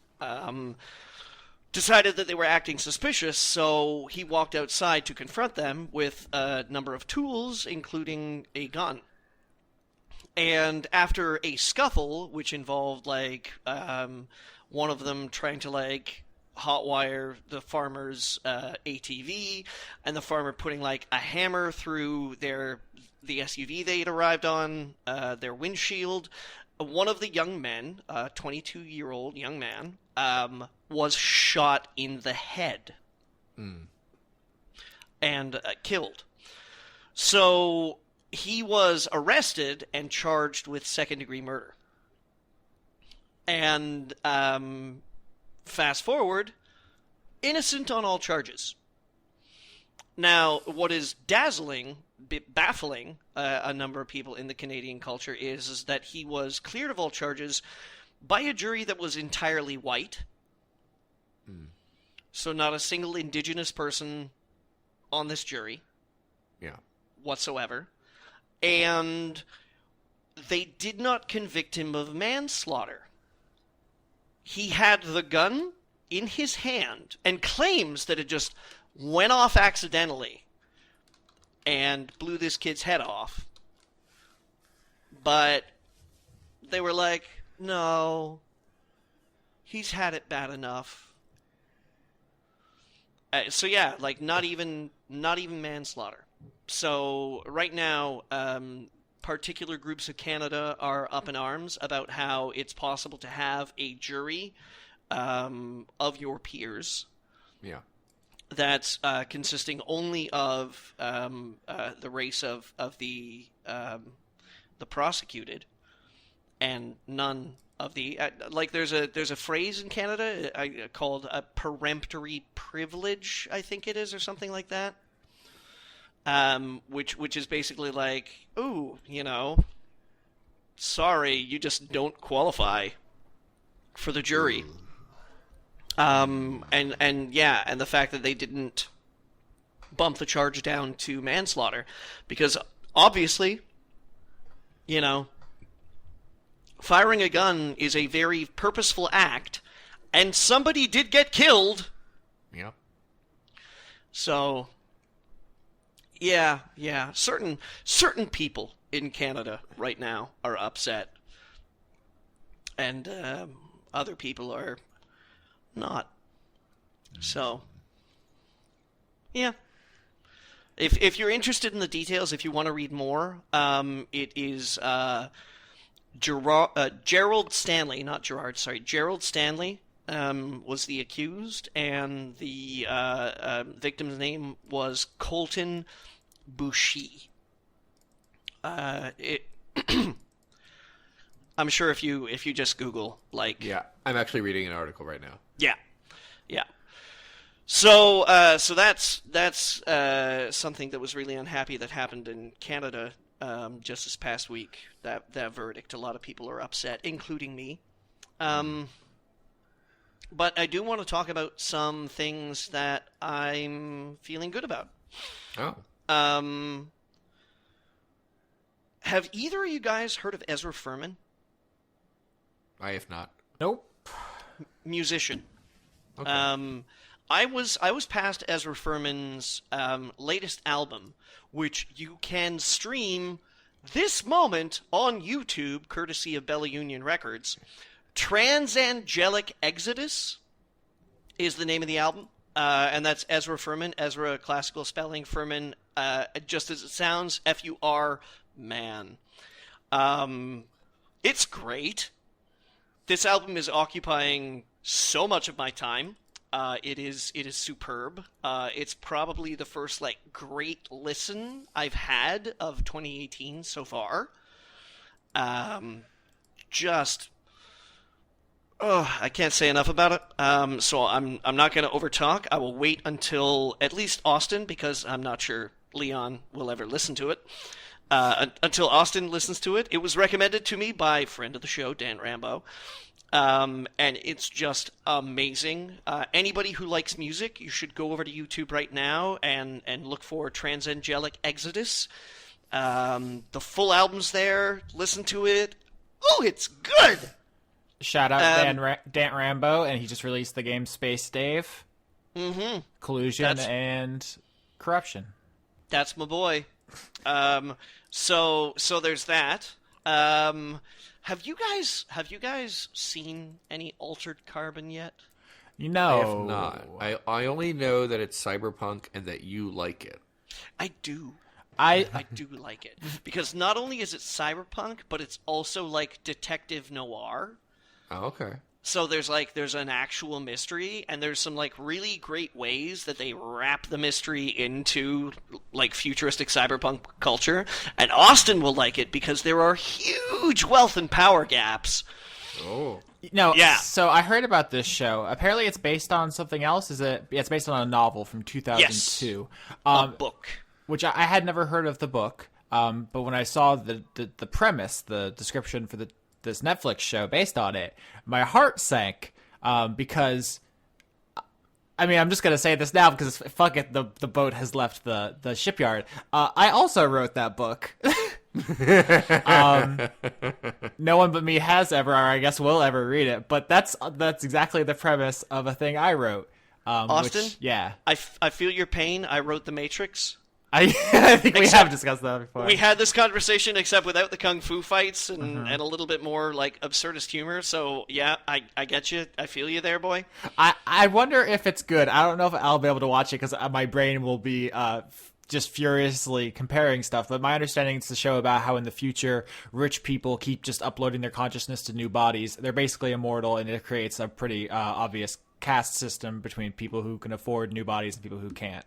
decided that they were acting suspicious, so he walked outside to confront them with a number of tools, including a gun. And after a scuffle, which involved one of them trying to hotwire the farmer's ATV, and the farmer putting a hammer through the SUV they had arrived on, their windshield. One of the young men, a 22-year-old young man, was shot in the head and killed. So he was arrested and charged with second-degree murder. And fast forward, innocent on all charges. Now, what is baffling a number of people in the Canadian culture is that he was cleared of all charges by a jury that was entirely white. So not a single Indigenous person on this jury. Yeah. Whatsoever. And they did not convict him of manslaughter. He had the gun in his hand and claims that it just went off accidentally. and blew this kid's head off. But they were like, no, he's had it bad enough. So yeah, like not even manslaughter. So right now, particular groups of Canada are up in arms about how it's possible to have a jury of your peers. Yeah. That's consisting only of the race of the prosecuted, and none of the like. There's a phrase in Canada called a peremptory privilege, I think it is, or something like that. Which is basically like, ooh, sorry, you just don't qualify for the jury. And the fact that they didn't bump the charge down to manslaughter, because obviously, firing a gun is a very purposeful act, and somebody did get killed. Yeah. So, yeah. Certain people in Canada right now are upset, and other people are not. So, yeah. If you're interested in the details, if you want to read more, it is Gerald Stanley, not Gerard. Sorry, Gerald Stanley was the accused, and the victim's name was Colton Bouchy. I'm sure if you just Google, like, Yeah, I'm actually reading an article right now. yeah. So that's something that was really unhappy that happened in Canada just this past week. That verdict, a lot of people are upset, including me. But I do want to talk about some things that I'm feeling good about. Oh. Have either of you guys heard of Ezra Furman? I have not. Nope. Musician. Okay. I was past Ezra Furman's latest album, which you can stream this moment on YouTube, courtesy of Bella Union Records. Transangelic Exodus is the name of the album, and that's Ezra Furman. Ezra, classical spelling, Furman, just as it sounds, F-U-R, man. It's great. This album is occupying so much of my time. It is superb. It's probably the first great listen I've had of 2018 so far. I can't say enough about it. So I'm not going to overtalk. I will wait until at least Austin, because I'm not sure Leon will ever listen to it. Until Austin listens to it. It was recommended to me by friend of the show, Dan Rambo. And it's just amazing. Anybody who likes music, you should go over to YouTube right now and look for Transangelic Exodus. The full album's there. Listen to it. Oh, it's good! Shout out Dan Rambo, and he just released the game Space Dave. Mm-hmm. Collusion and corruption. That's my boy. So there's that. Have you guys seen any Altered Carbon yet? I have not. I only know that it's cyberpunk and that you like it. I do. I do like it, because not only is it cyberpunk, but it's also like detective noir. Oh, okay. So there's an actual mystery, and there's some really great ways that they wrap the mystery into futuristic cyberpunk culture. And Austin will like it because there are huge wealth and power gaps. Oh. No, yeah. So I heard about this show. Apparently it's based on something else. It's based on a novel from 2002. Yes. A book. Which I had never heard of the book. But when I saw the premise, the description for this Netflix show based on it, my heart sank, because I'm just gonna say this now because fuck it, the boat has left the shipyard. I also wrote that book. No one but me has ever, or I guess will ever read it. But that's exactly the premise of a thing I wrote. Austin, yeah, I feel your pain. I wrote The Matrix. I think we have discussed that before. We had this conversation, except without the kung fu fights and a little bit more like absurdist humor. So yeah, I get you. I feel you there, boy. I wonder if it's good. I don't know if I'll be able to watch it because my brain will be just furiously comparing stuff. But my understanding is the show about how in the future rich people keep just uploading their consciousness to new bodies. They're basically immortal, and it creates a pretty obvious caste system between people who can afford new bodies and people who can't.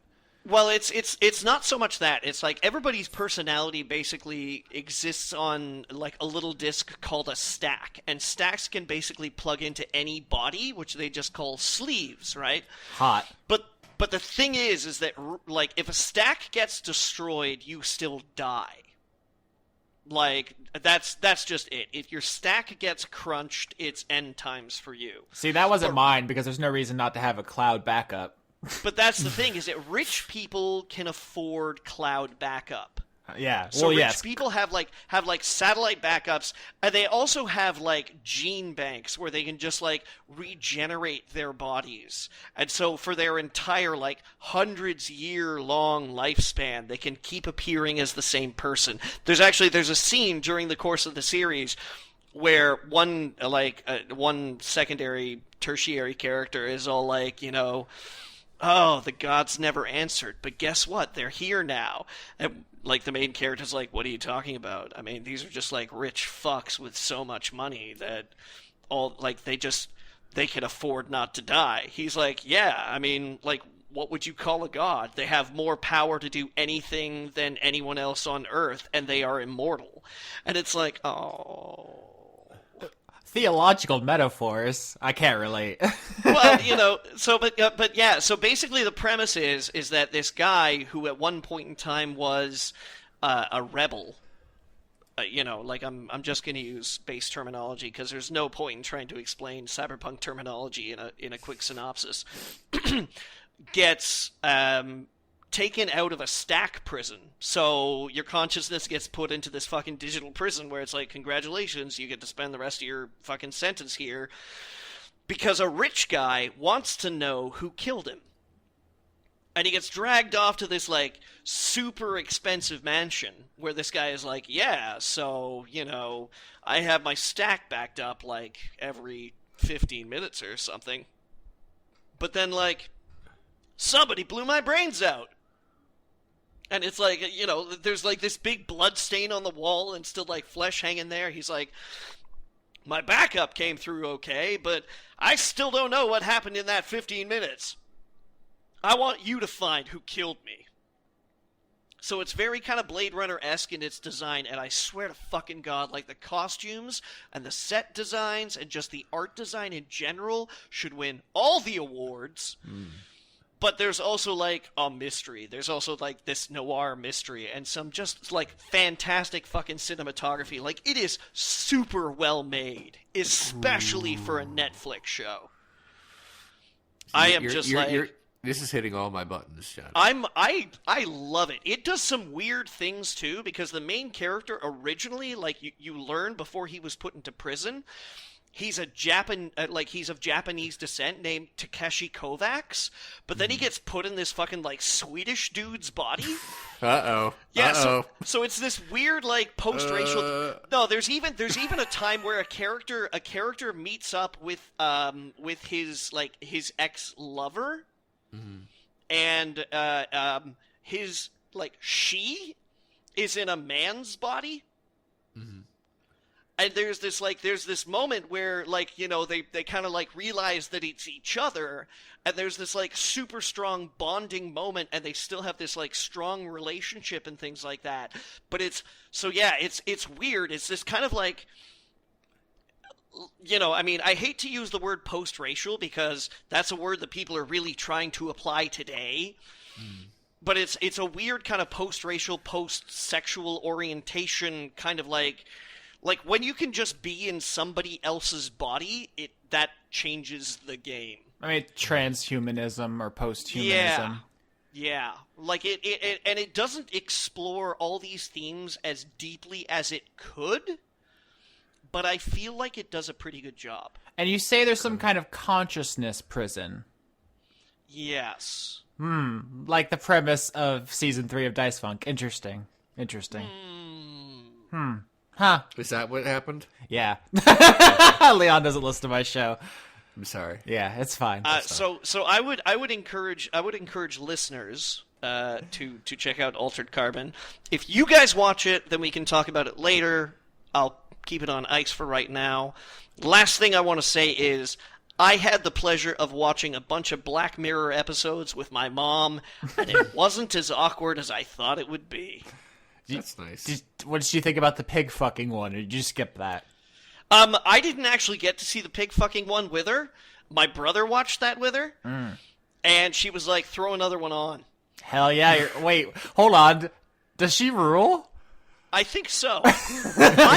Well, it's not so much that. It's like everybody's personality basically exists on like a little disc called a stack, and stacks can basically plug into any body, which they just call sleeves, right? Hot. But the thing is that like if a stack gets destroyed, you still die. Like that's just it. If your stack gets crunched, it's end times for you. See, that wasn't mine because there's no reason not to have a cloud backup. But that's the thing, is that rich people can afford cloud backup. Yeah. So well, rich people have satellite backups, and they also have like gene banks where they can just like regenerate their bodies. And so for their entire like hundreds-year long lifespan, they can keep appearing as the same person. There's a scene during the course of the series where one secondary, tertiary character is all like, oh, the gods never answered, but guess what? They're here now. And, like, the main character's like, what are you talking about? I mean, these are just, like, rich fucks with so much money that they can afford not to die. He's like, yeah, I mean, like, what would you call a god? They have more power to do anything than anyone else on Earth, and they are immortal. And it's like, oh... Theological metaphors. I can't relate. Well, so basically the premise is that this guy who at one point in time was a rebel, I'm just going to use base terminology because there's no point in trying to explain cyberpunk terminology in a quick synopsis, gets taken out of a stack prison. So your consciousness gets put into this fucking digital prison where it's like, congratulations, you get to spend the rest of your fucking sentence here because a rich guy wants to know who killed him. And he gets dragged off to this like super expensive mansion where this guy is like, yeah, so, I have my stack backed up like every 15 minutes or something. But then like somebody blew my brains out. And it's like, there's like this big blood stain on the wall and still like flesh hanging there. He's like, my backup came through okay, but I still don't know what happened in that 15 minutes. I want you to find who killed me. So it's very kind of Blade Runner-esque in its design, and I swear to fucking God, like the costumes and the set designs and just the art design in general should win all the awards. But there's also, like, a mystery. There's also, like, this noir mystery and some just, like, fantastic fucking cinematography. Like, it is super well made, especially for a Netflix show. This is hitting all my buttons, John. I love it. It does some weird things, too, because the main character originally, like, you learn before he was put into prison... He's of Japanese descent named Takeshi Kovacs, but then he gets put in this fucking like Swedish dude's body. Uh-oh. Yeah, Uh-oh. so it's this weird like post-racial. No, there's even a time where a character meets up with his ex-lover, and his like she is in a man's body. And there's this moment where, like, they kind of, like, realize that it's each other, and there's this, like, super strong bonding moment, and they still have this, like, strong relationship and things like that. But it's weird. It's this kind of, like, I hate to use the word post-racial, because that's a word that people are really trying to apply today. But it's a weird kind of post-racial, post-sexual orientation kind of, like when you can just be in somebody else's body, that changes the game. I mean, transhumanism or posthumanism. Yeah. Like it doesn't explore all these themes as deeply as it could, but I feel like it does a pretty good job. And you say there's some kind of consciousness prison. Yes. Like the premise of season 3 of Dice Funk. Interesting. Huh. Is that what happened? Yeah. Leon doesn't listen to my show. I'm sorry. Yeah, it's fine. So I would encourage listeners to check out Altered Carbon. If you guys watch it, then we can talk about it later. I'll keep it on ice for right now. Last thing I want to say is I had the pleasure of watching a bunch of Black Mirror episodes with my mom, and it wasn't as awkward as I thought it would be. That's nice. What did you think about the pig fucking one, or did you skip that? I didn't actually get to see the pig fucking one with her. My brother watched that with her, and she was like, throw another one on. Hell yeah. Wait, hold on. Does she rule? I think so. I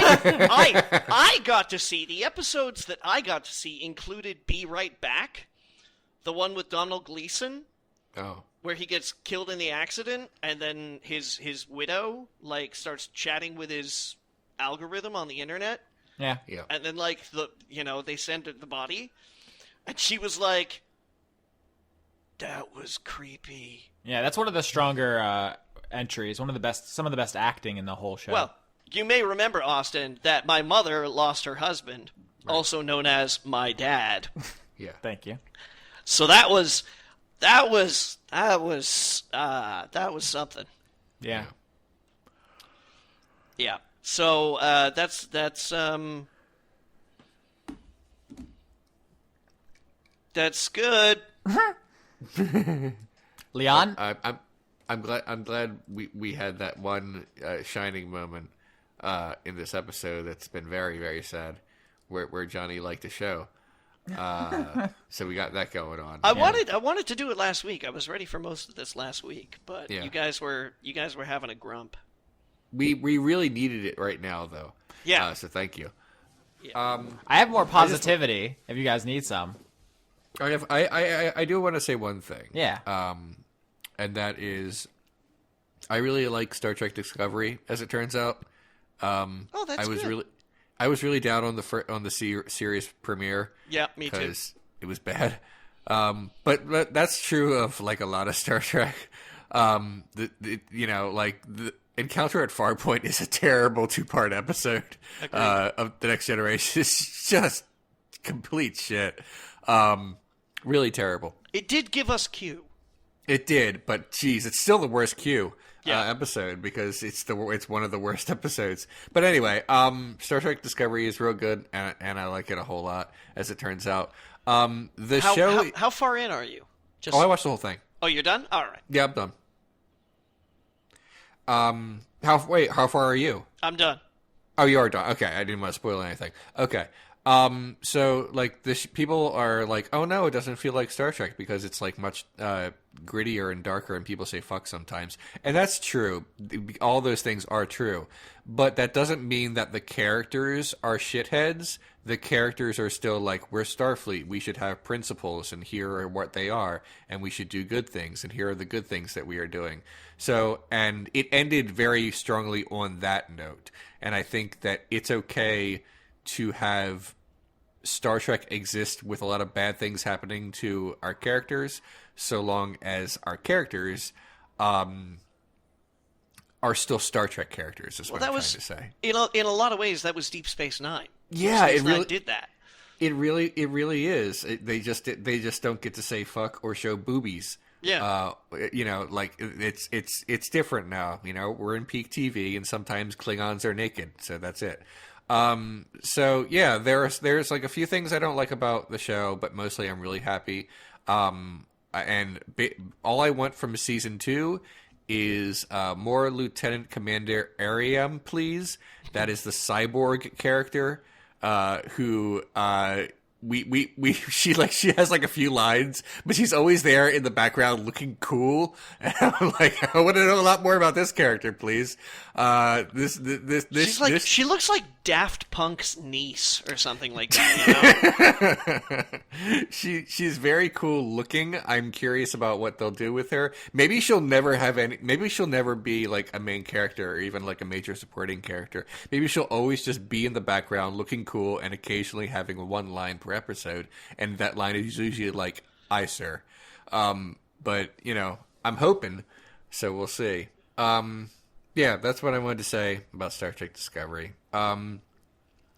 got to see, the episodes that I got to see included Be Right Back, the one with Donald Gleason. Oh. Where he gets killed in the accident, and then his widow, like, starts chatting with his algorithm on the internet. Yeah. And then, like, they send her the body. And she was like, that was creepy. Yeah, that's one of the stronger entries. Some of the best acting in the whole show. Well, you may remember, Austin, that my mother lost her husband, also known as my dad. Yeah. Thank you. So that was something. Yeah. Yeah. So that's good. Leon? I'm glad we had that one shining moment in this episode that's been very, very sad, where Johnny liked the show. So we got that going on. I wanted to do it last week. I was ready for most of this last week, but Yeah. you guys were having a grump. We really needed it right now, though. Yeah. So thank you. Yeah. I have more positivity if you guys need some. I do want to say one thing. Yeah. And that is, I really like Star Trek Discovery. As it turns out, That's good. I was really down on the series premiere. Yeah, me too. Because it was bad. But that's true of like a lot of Star Trek. The Encounter at Farpoint is a terrible 2-part episode. Of The Next Generation. It's just complete shit. Really terrible. It did give us Q. It did, but geez, it's still the worst Q Yeah. episode because it's one of the worst episodes. But anyway, Star Trek Discovery is real good, and I like it a whole lot, as it turns out. How far in are you? I watched the whole thing. Oh, you're done? All right. Yeah, I'm done. How far are you? I'm done. Oh, you are done. Okay, I didn't want to spoil anything. Okay. So like people are like, oh no, it doesn't feel like Star Trek because it's like much grittier and darker, and people say fuck sometimes, and that's true. All those things are true, but that doesn't mean that the characters are shitheads. The characters are still like, we're Starfleet. We should have principles, and here are what they are, and we should do good things, and here are the good things that we are doing. So, and it ended very strongly on that note, and I think that it's okay to have Star Trek exist with a lot of bad things happening to our characters, so long as our characters are still Star Trek characters, is what I'm trying to say. In a lot of ways, that was Deep Space Nine. Yeah, Deep Space it really Nine did that. It really is. They just don't get to say fuck or show boobies. Yeah. Like it's different now. We're in peak TV, and sometimes Klingons are naked, so that's it. So yeah, there's like a few things I don't like about the show, but mostly I'm really happy. All I want from season 2 is more Lieutenant Commander Ariam, please. That is the cyborg character who she has like a few lines, but she's always there in the background looking cool. And I'm like, I want to know a lot more about this character, please. She looks like Daft Punk's niece or something like that. She's very cool looking. I'm curious about what they'll do with her. Maybe she'll never be like a main character or even like a major supporting character. Maybe she'll always just be in the background looking cool and occasionally having one line per episode, and that line is usually like, "I, sir." but I'm hoping. So we'll see. Yeah, that's what I wanted to say about Star Trek Discovery.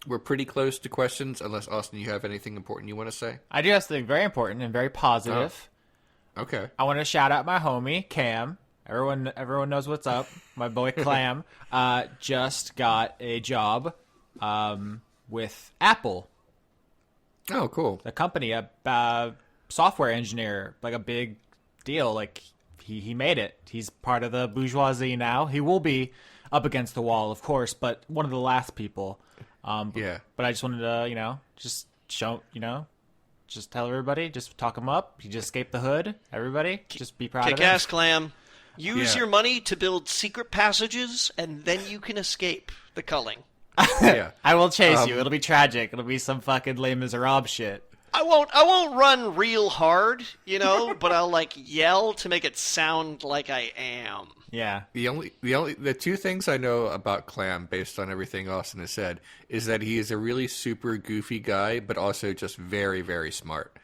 We're pretty close to questions, unless, Austin, you have anything important you want to say? I do have something very important and very positive. Oh. Okay. I want to shout out my homie, Cam. Everyone knows what's up. My boy Clam just got a job with Apple. Oh, cool. The company, a software engineer, like a big deal. Like he made it. He's part of the bourgeoisie now. He will be up against the wall, of course, but one of the last people. Yeah. But I just wanted to, just show, just tell everybody, just talk him up. He just escaped the hood. Everybody, just be proud of him. Kick-ass Clam. Use your money to build secret passages, and then you can escape the culling. Yeah. I will chase you. It'll be tragic. It'll be some fucking Les Miserables shit. I won't run real hard, but I'll yell to make it sound like I am. Yeah. The two things I know about Clam, based on everything Austin has said, is that he is a really super goofy guy, but also just very, very smart.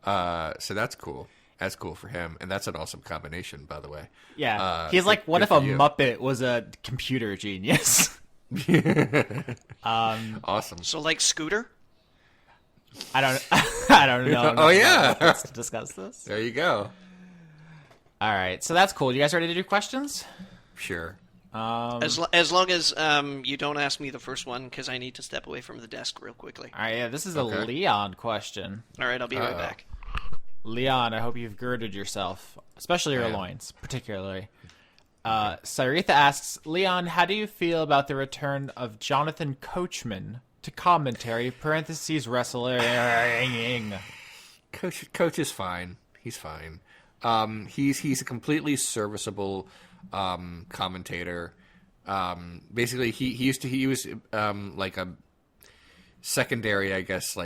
So that's cool. That's cool for him, and that's an awesome combination, by the way. Yeah. He's like, what if a Muppet was a computer genius? Awesome. So Scooter? I don't know. Oh, yeah. Let's discuss this. There you go. All right, so that's cool. You guys ready to do questions? Sure. As long as you don't ask me the first one, because I need to step away from the desk real quickly. All right, yeah, this is a Leon question. All right, I'll be right back. Leon, I hope you've girded yourself, especially your loins, particularly. Saritha asks, Leon, how do you feel about the return of Jonathan Coachman to commentary, parentheses, wrestling? Coach is fine. He's fine. He's a completely serviceable commentator. Basically, he was like a secondary, I guess.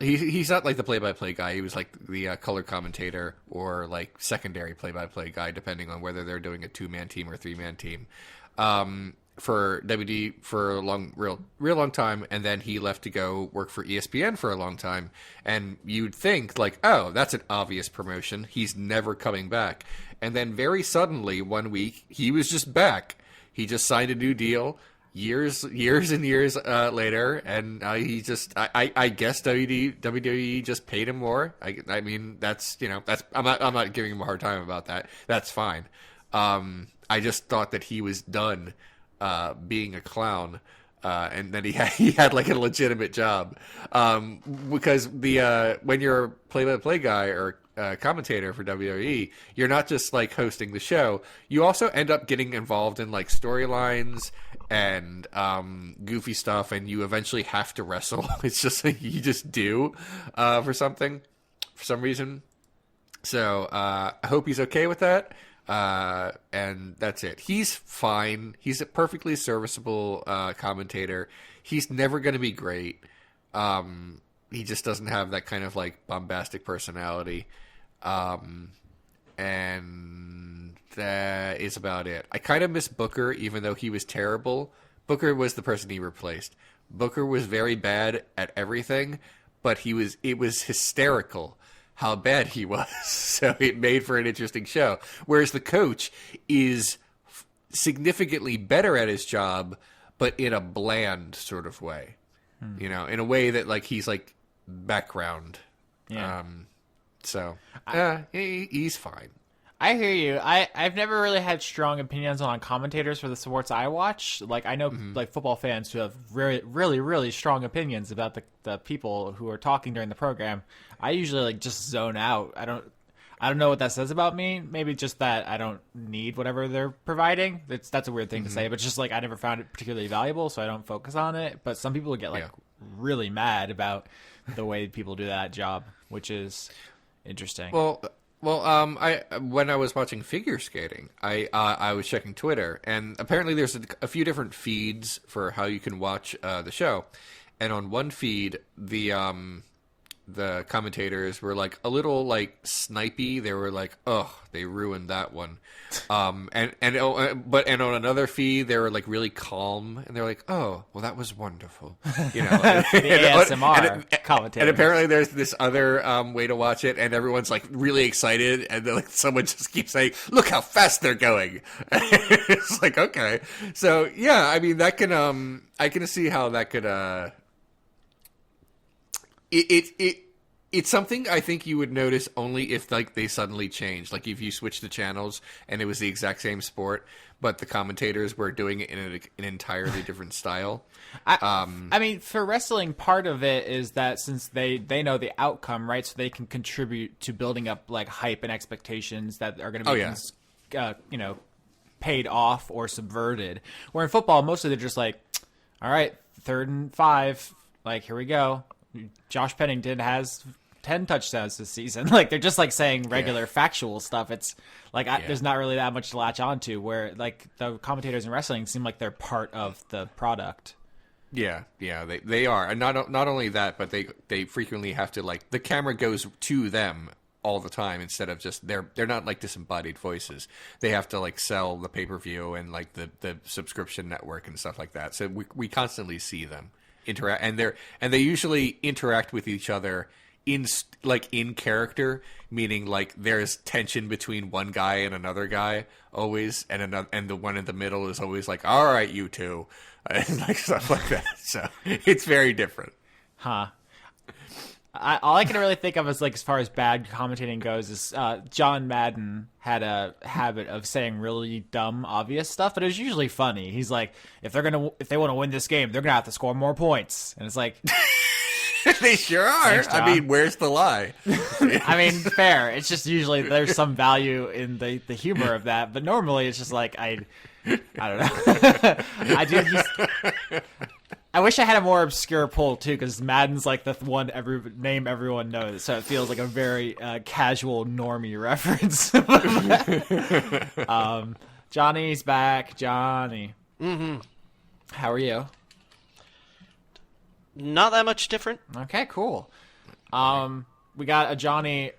He's not like the play-by-play guy. He was like the color commentator or like secondary play-by-play guy, depending on whether they're doing a 2-man team or 3-man team. For WD for a real long time, and then he left to go work for ESPN for a long time. And you'd think oh, that's an obvious promotion. He's never coming back. And then very suddenly, one week, he was just back. He just signed a new deal years and years later, and he just I guess WWE just paid him more. I mean that's I'm not giving him a hard time about that. That's fine. I just thought that he was done being a clown, and then he had like a legitimate job, because when you're a play-by-play guy or commentator for WWE, you're not just like hosting the show. You also end up getting involved in like storylines and goofy stuff, and you eventually have to wrestle. It's just like you just do for some reason. So I hope he's okay with that. And that's it. He's fine. He's a perfectly serviceable commentator. He's never going to be great. He just doesn't have that kind of like bombastic personality. And that is about it. I kind of miss Booker, even though he was terrible. Booker was the person he replaced. Booker was very bad at everything, but it was hysterical how bad he was. So it made for an interesting show. Whereas the coach is significantly better at his job, but in a bland sort of way. In a way that like he's like background. Yeah. He's fine. I hear you. I've never really had strong opinions on commentators for the sports I watch. Like I know like football fans who have really, really, really strong opinions about the people who are talking during the program. I usually like just zone out. I don't know what that says about me. Maybe just that I don't need whatever they're providing. That's a weird thing to say, but just like I never found it particularly valuable, so I don't focus on it. But some people get like really mad about the way people do that job, which is interesting. Well, when I was watching figure skating, I was checking Twitter, and apparently there's a few different feeds for how you can watch the show. And on one feed, the the commentators were like a little like snipey. They were like, "Oh, they ruined that one." And on another feed they were like really calm, and they're like, "Oh, well, that was wonderful," you know. The ASMR commentator. And apparently there's this other way to watch it, and everyone's like really excited, and then like someone just keeps saying, "Look how fast they're going." It's like, okay, so yeah, I mean that can I can see how that could it's something I think you would notice only if like they suddenly changed. Like if you switch the channels and it was the exact same sport, but the commentators were doing it in an entirely different style. I mean, for wrestling, part of it is that since they know the outcome, right, so they can contribute to building up like hype and expectations that are going to be, paid off or subverted. Where in football, mostly they're just like, all right, 3rd and 5, like here we go. Josh Pennington has 10 touchdowns this season. Like they're just like saying regular factual stuff. It's like there's not really that much to latch onto. Where like the commentators in wrestling seem like they're part of the product. Yeah, they are, and not only that, but they frequently have to like the camera goes to them all the time instead of just they're not like disembodied voices. They have to like sell the pay-per-view and like the subscription network and stuff like that. So we constantly see them interact, and they usually interact with each other in character, meaning like there's tension between one guy and another guy always, and the one in the middle is always like, all right, you two, and like stuff like that. So it's very different. All I can really think of is like as far as bad commentating goes is John Madden had a habit of saying really dumb, obvious stuff, but it was usually funny. He's like, if they want to win this game, they're gonna have to score more points, and it's like. They sure are. Thanks, I mean, where's the lie? I mean, fair. It's just usually there's some value in the humor of that, but normally it's just like I don't know. I wish I had a more obscure pull too, because Madden's like the one name everyone knows, so it feels like a very casual normie reference. Johnny's back, Johnny. Mm-hmm. How are you? Not that much different. Okay, cool. We got a Johnny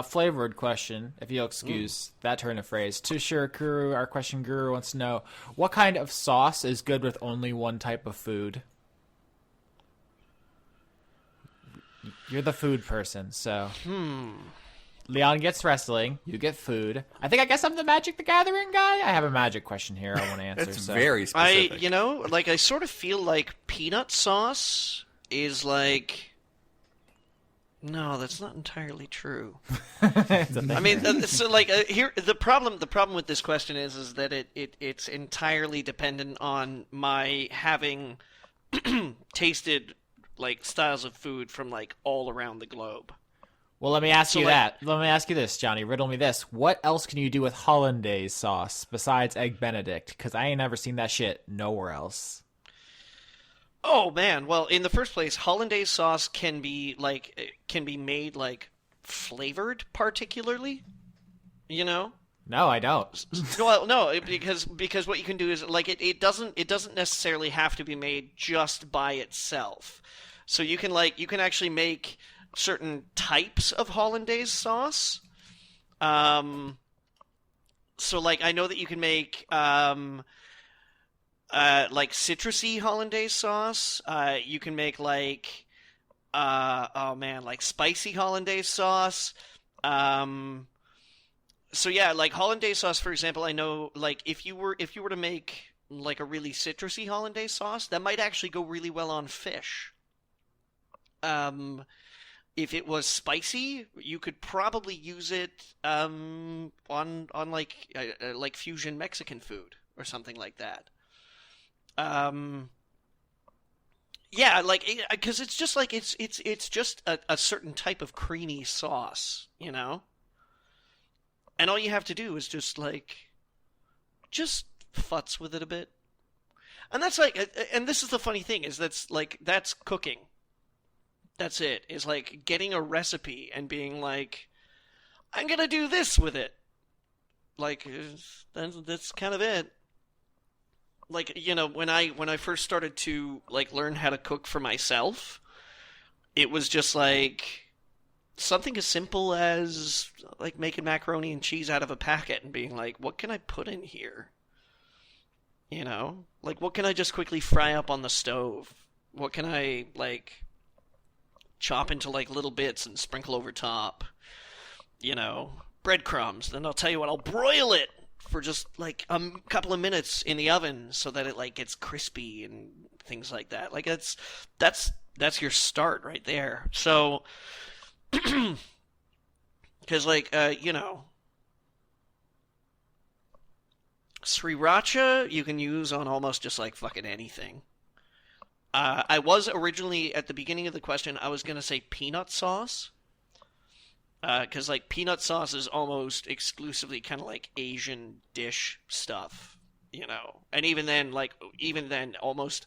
flavored question, if you'll excuse that turn of phrase. Tushar Kuru, our question guru, wants to know, what kind of sauce is good with only one type of food? You're the food person, so... Leon gets wrestling, you get food. I guess I'm the Magic the Gathering guy. I have a magic question here I want to answer. That's very specific. I sort of feel like peanut sauce is like... No, that's not entirely true. I mean, so like here the problem with this question is that it's entirely dependent on my having tasted like styles of food from like all around the globe. Well, let me ask you that. Let me ask you this, Johnny. Riddle me this. What else can you do with Hollandaise sauce besides Egg Benedict? Because I ain't never seen that shit nowhere else. Oh man! Well, in the first place, Hollandaise sauce can be made like flavored, particularly. You know? No, I don't. Well, no, because what you can do is like it doesn't necessarily have to be made just by itself. So you can actually make certain types of Hollandaise sauce. So like I know that you can make like citrusy Hollandaise sauce. You can make like like spicy Hollandaise sauce. So yeah, like Hollandaise sauce, for example, I know like if you were to make like a really citrusy Hollandaise sauce, that might actually go really well on fish. If it was spicy, you could probably use it on like fusion Mexican food or something like that. Yeah, like because it's just like it's just a certain type of creamy sauce, you know. And all you have to do is just futz with it a bit. And that's like, and this is the funny thing, is that's cooking. That's it. Is like getting a recipe and being like, I'm gonna do this with it. Like, that's kind of it. Like, you know, when I first started to like learn how to cook for myself, it was just like, something as simple as like making macaroni and cheese out of a packet and being like, what can I put in here? You know, like what can I just quickly fry up on the stove? What can I like chop into like little bits and sprinkle over top? You know, breadcrumbs. Then I'll tell you what, I'll broil it for just like a couple of minutes in the oven so that it like gets crispy and things like that. Like that's your start right there. So, because like you know, sriracha you can use on almost just like fucking anything. I was originally at the beginning of the question I was gonna say peanut sauce. Because like peanut sauce is almost exclusively kind of like Asian dish stuff, you know. And even then, almost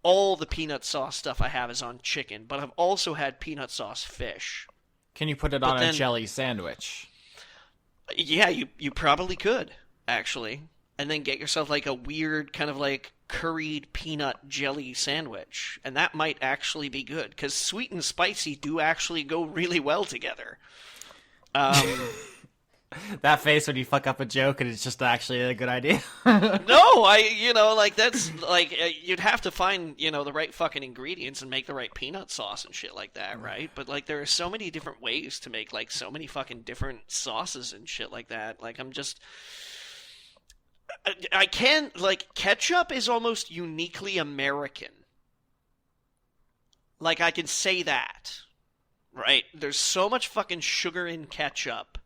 all the peanut sauce stuff I have is on chicken. But I've also had peanut sauce fish. Can you put it on a jelly sandwich? Yeah, you probably could actually, and then get yourself like a weird kind of like curried peanut jelly sandwich, and that might actually be good because sweet and spicy do actually go really well together. That face when you fuck up a joke and it's just actually a good idea. No, like that's like you'd have to find the right fucking ingredients and make the right peanut sauce and shit like that, right? But like there are so many different ways to make like so many fucking different sauces and shit like that. Like I can, like, ketchup is almost uniquely American. Like, I can say that, right? There's so much fucking sugar in ketchup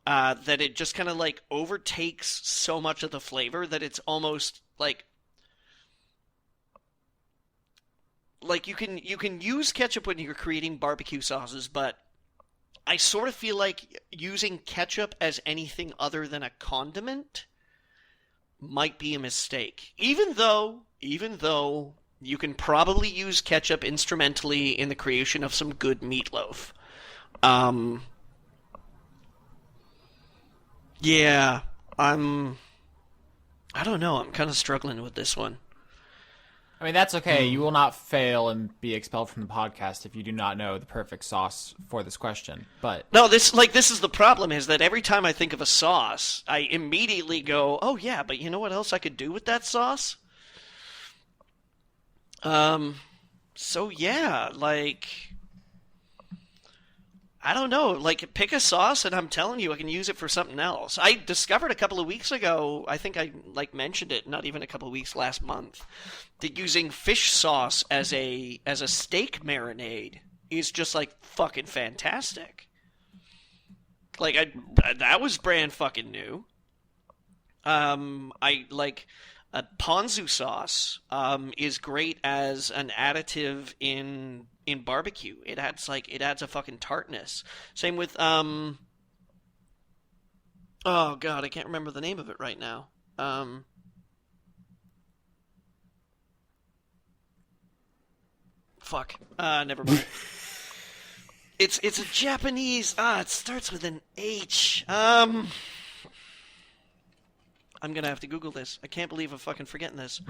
that it just kind of, like, overtakes so much of the flavor that it's almost, like, you can use ketchup when you're creating barbecue sauces, but I sort of feel like using ketchup as anything other than a condiment might be a mistake. Even though you can probably use ketchup instrumentally in the creation of some good meatloaf. Yeah, I don't know. I'm kind of struggling with this one. I mean, that's okay. You will not fail and be expelled from the podcast if you do not know the perfect sauce for this question. But no, this is the problem, is that every time I think of a sauce, I immediately go, oh yeah, but you know what else I could do with that sauce? So yeah, like, I don't know, like, pick a sauce and I'm telling you I can use it for something else. I discovered a couple of weeks ago, I think I like mentioned it, not even a couple of weeks, last month, that using fish sauce as a steak marinade is just like fucking fantastic. Like, that was brand fucking new. I like ponzu sauce is great as an additive in barbecue. It adds a fucking tartness. Same with oh god, I can't remember the name of it right now. Never mind. It's a Japanese. It starts with an H. I'm gonna have to Google this. I can't believe I'm fucking forgetting this.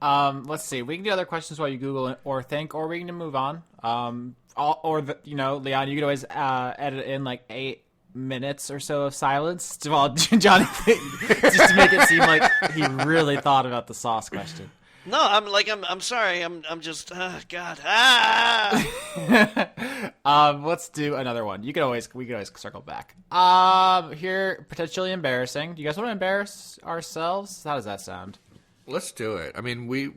Let's see. We can do other questions while you Google or think, or we can move on. Leon, you could always edit in like 8 minutes or so of silence while Johnny just to make it seem like he really thought about the sauce question. No, I'm sorry. I'm just God. Let's do another one. We could always circle back. Here, potentially embarrassing. Do you guys want to embarrass ourselves? How does that sound? Let's do it. I mean, we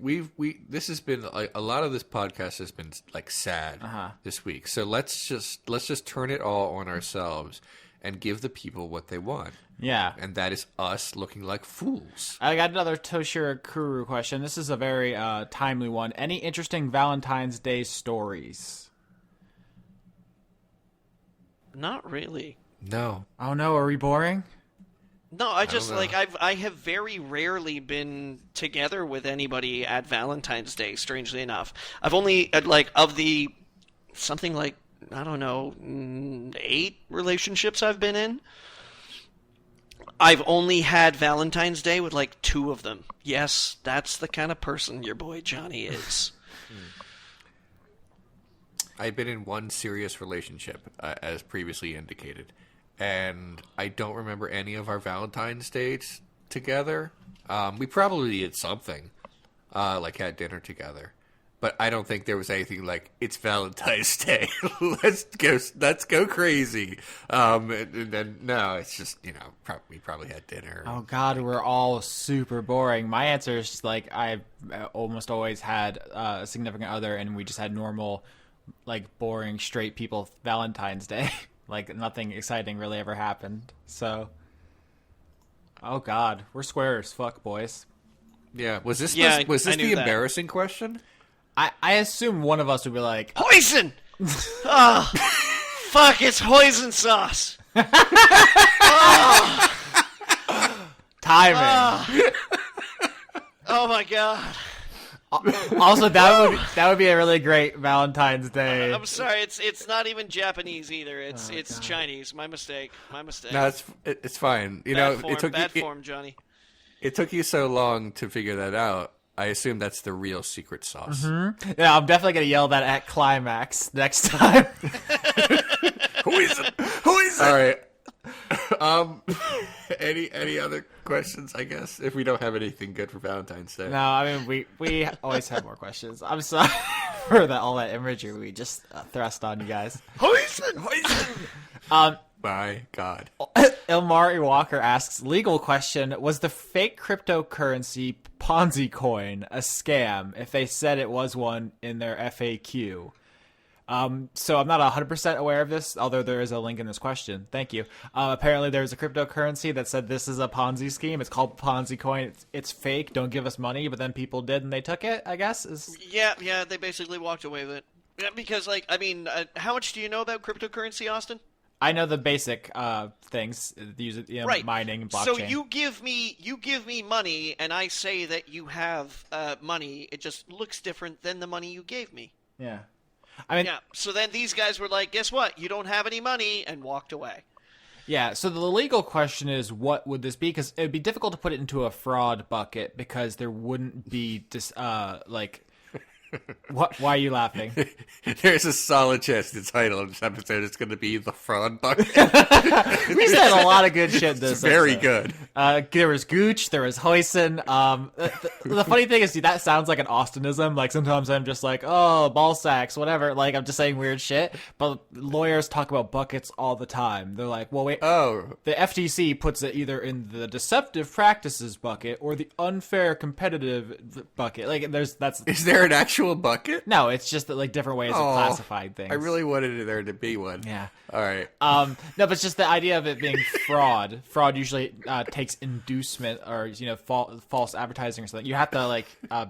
this has been like a lot of this podcast has been like sad this week. So let's just turn it all on ourselves and give the people what they want. Yeah. And that is us looking like fools. I got another Toshiro Kuru question. This is a very timely one. Any interesting Valentine's Day stories? Not really. No. Oh no, are we boring? No, I have very rarely been together with anybody at Valentine's Day, strangely enough. I've only, of the, something like, I don't know, 8 relationships I've been in, I've only had Valentine's Day with, 2 of them. Yes, that's the kind of person your boy Johnny is. I've been in one serious relationship, as previously indicated, and I don't remember any of our Valentine's days together. We probably did something, like had dinner together, but I don't think there was anything like, it's Valentine's Day, let's go crazy. And then no, it's just, we probably had dinner. Oh God, we're all super boring. My answer is like, I've almost always had a significant other, and we just had normal, like, boring straight people Valentine's Day. Like, nothing exciting really ever happened. So, oh God, we're square as fuck, boys. Yeah, was this I the knew that. embarrassing question? I assume one of us would be like, Poison! Oh, fuck, it's hoisin sauce! timing. Oh my god. Also, that would be a really great Valentine's Day. I'm sorry, it's not even Japanese either. It's God. Chinese. My mistake. No, it's fine. Bad form, Johnny. It took you so long to figure that out. I assume that's the real secret sauce. Mm-hmm. Yeah, I'm definitely gonna yell that at climax next time. Who is it? All right. Any other questions? I guess if we don't have anything good for Valentine's Day. No, I mean we always have more questions. I'm sorry for all that imagery we just thrust on you guys. Hoisin! My God. Ilmari Walker asks, legal question, was the fake cryptocurrency Ponzi coin a scam if they said it was one in their FAQ? So I'm not 100% aware of this, although there is a link in this question. Thank you. Apparently there's a cryptocurrency that said this is a Ponzi scheme. It's called Ponzi coin. It's fake. Don't give us money. But then people did and they took it, I guess. Yeah, they basically walked away with it. Yeah, because, how much do you know about cryptocurrency, Austin? I know the basic things, use it, right. Mining and blockchain. So you give me money, and I say that you have money. It just looks different than the money you gave me. Yeah. I mean, yeah. So then these guys were like, "Guess what? You don't have any money," and walked away. Yeah. So the legal question is, what would this be? Because it would be difficult to put it into a fraud bucket because there wouldn't be What? Why are you laughing? There's a solid chance the title of this episode is going to be The Fraud Bucket. We said a lot of good shit this very episode. good. There was Gooch, there was Hoisin. The funny thing is, that sounds like an Austinism. Like, sometimes I'm just like, oh, ball sacks, whatever. Like, I'm just saying weird shit. But lawyers talk about buckets all the time. They're like, well, wait. Oh. The FTC puts it either in the deceptive practices bucket or the unfair competitive bucket. Like, that's... Is there an actual bucket? No, it's just that, like, different ways of classifying things. I really wanted there to be one. Yeah. All right. No, but it's just the idea of it being fraud. Fraud usually takes inducement or false advertising or something. You have to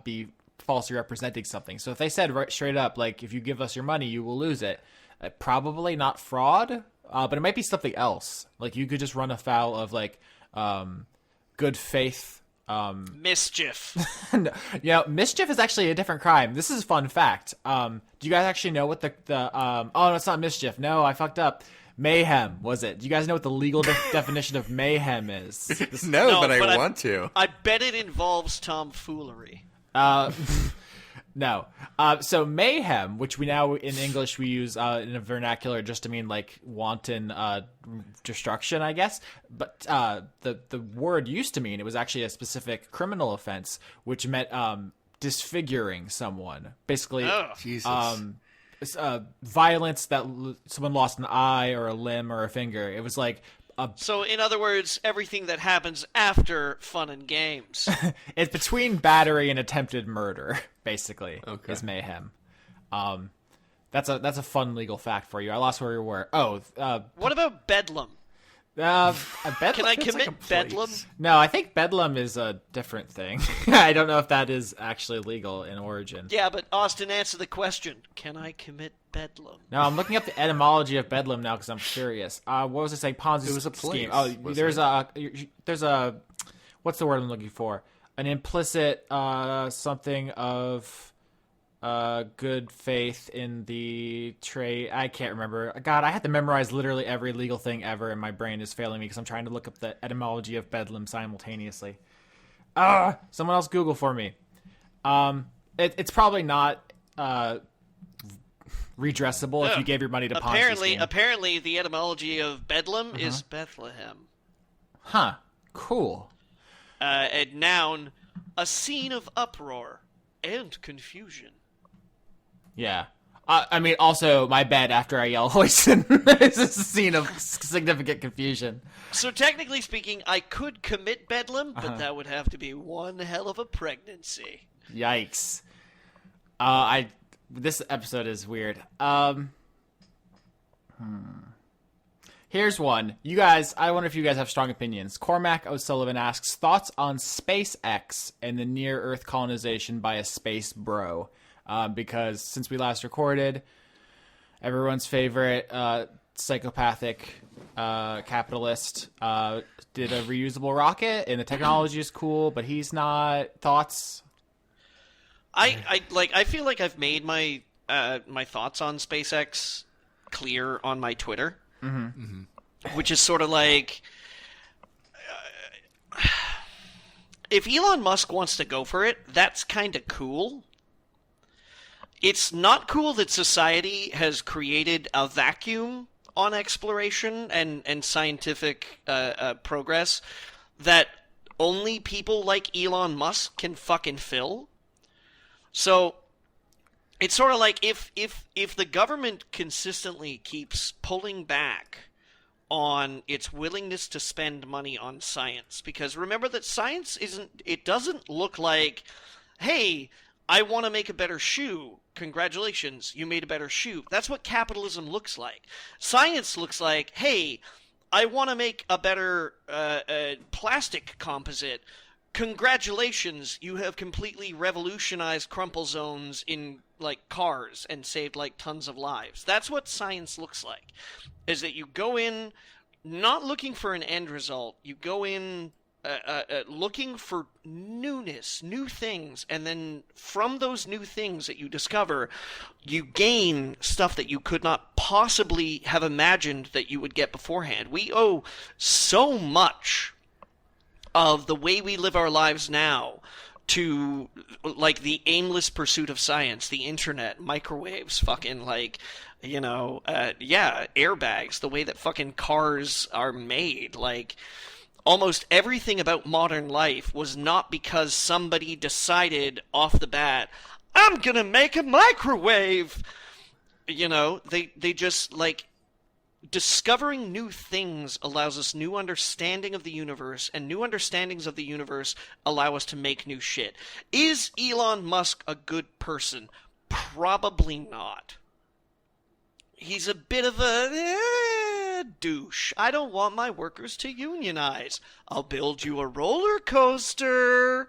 be falsely representing something. So if they said right straight up, like, if you give us your money, you will lose it, probably not fraud, but it might be something else. Like, you could just run afoul of good faith. Mischief. Mischief is actually a different crime. This is a fun fact. Do you guys actually know what the oh, no, it's not mischief. No, I fucked up. Mayhem, was it? Do you guys know what the legal definition of mayhem is? No, but I want to. I bet it involves tomfoolery. No. So mayhem, which we now in English we use in a vernacular just to mean like wanton destruction, I guess. But the word used to mean it was actually a specific criminal offense, which meant disfiguring someone. Basically, Jesus. Violence that someone lost an eye or a limb or a finger. It was like. So, in other words, everything that happens after fun and games. It's between battery and attempted murder, basically, is mayhem. That's a fun legal fact for you. I lost where you were. What about bedlam? Bedlam? Can I commit bedlam? No, I think bedlam is a different thing. I don't know if that is actually legal in origin. Yeah, but Austin, answer the question. Can I commit bedlam? No, I'm looking up the etymology of bedlam now because I'm curious. What was I saying? Ponzi It was a place, scheme. Oh, there's a what's the word I'm looking for? An implicit something of good faith in the trade. I can't remember. God, I had to memorize literally every legal thing ever, and my brain is failing me because I'm trying to look up the etymology of bedlam simultaneously. Someone else Google for me. It's probably not redressable if you gave your money to Ponzi scheme. Apparently, the etymology of Bedlam is Bethlehem. Huh. Cool. A noun, a scene of uproar and confusion. Yeah. I mean, also, my bed after I yell hoisin is a scene of significant confusion. So technically speaking, I could commit Bedlam, but that would have to be one hell of a pregnancy. Yikes. This episode is weird. Here's one. You guys, I wonder if you guys have strong opinions. Cormac O'Sullivan asks, thoughts on SpaceX and the near-Earth colonization by a space bro? Because since we last recorded, everyone's favorite psychopathic capitalist did a reusable rocket, and the technology is cool, but he's not. Thoughts? I feel like I've made my my thoughts on SpaceX clear on my Twitter, which is sort of like, if Elon Musk wants to go for it, that's kind of cool. It's not cool that society has created a vacuum on exploration and scientific progress that only people like Elon Musk can fucking fill. So it's sort of like if the government consistently keeps pulling back on its willingness to spend money on science, because remember that science doesn't look like, hey, I want to make a better shoe. Congratulations, you made a better shoe. That's what capitalism looks like. Science looks like, hey, I want to make a better plastic composite. Congratulations, you have completely revolutionized crumple zones in like cars and saved like tons of lives. That's what science looks like. Is that you go in not looking for an end result. You go in looking for newness, new things, and then from those new things that you discover, you gain stuff that you could not possibly have imagined that you would get beforehand. We owe so much of the way we live our lives now to like the aimless pursuit of science, the internet, microwaves, fucking like, airbags, the way that fucking cars are made, like almost everything about modern life was not because somebody decided off the bat, I'm gonna make a microwave. They just like, discovering new things allows us new understanding of the universe, and new understandings of the universe allow us to make new shit. Is Elon Musk a good person? Probably not. He's a bit of a douche. I don't want my workers to unionize. I'll build you a roller coaster.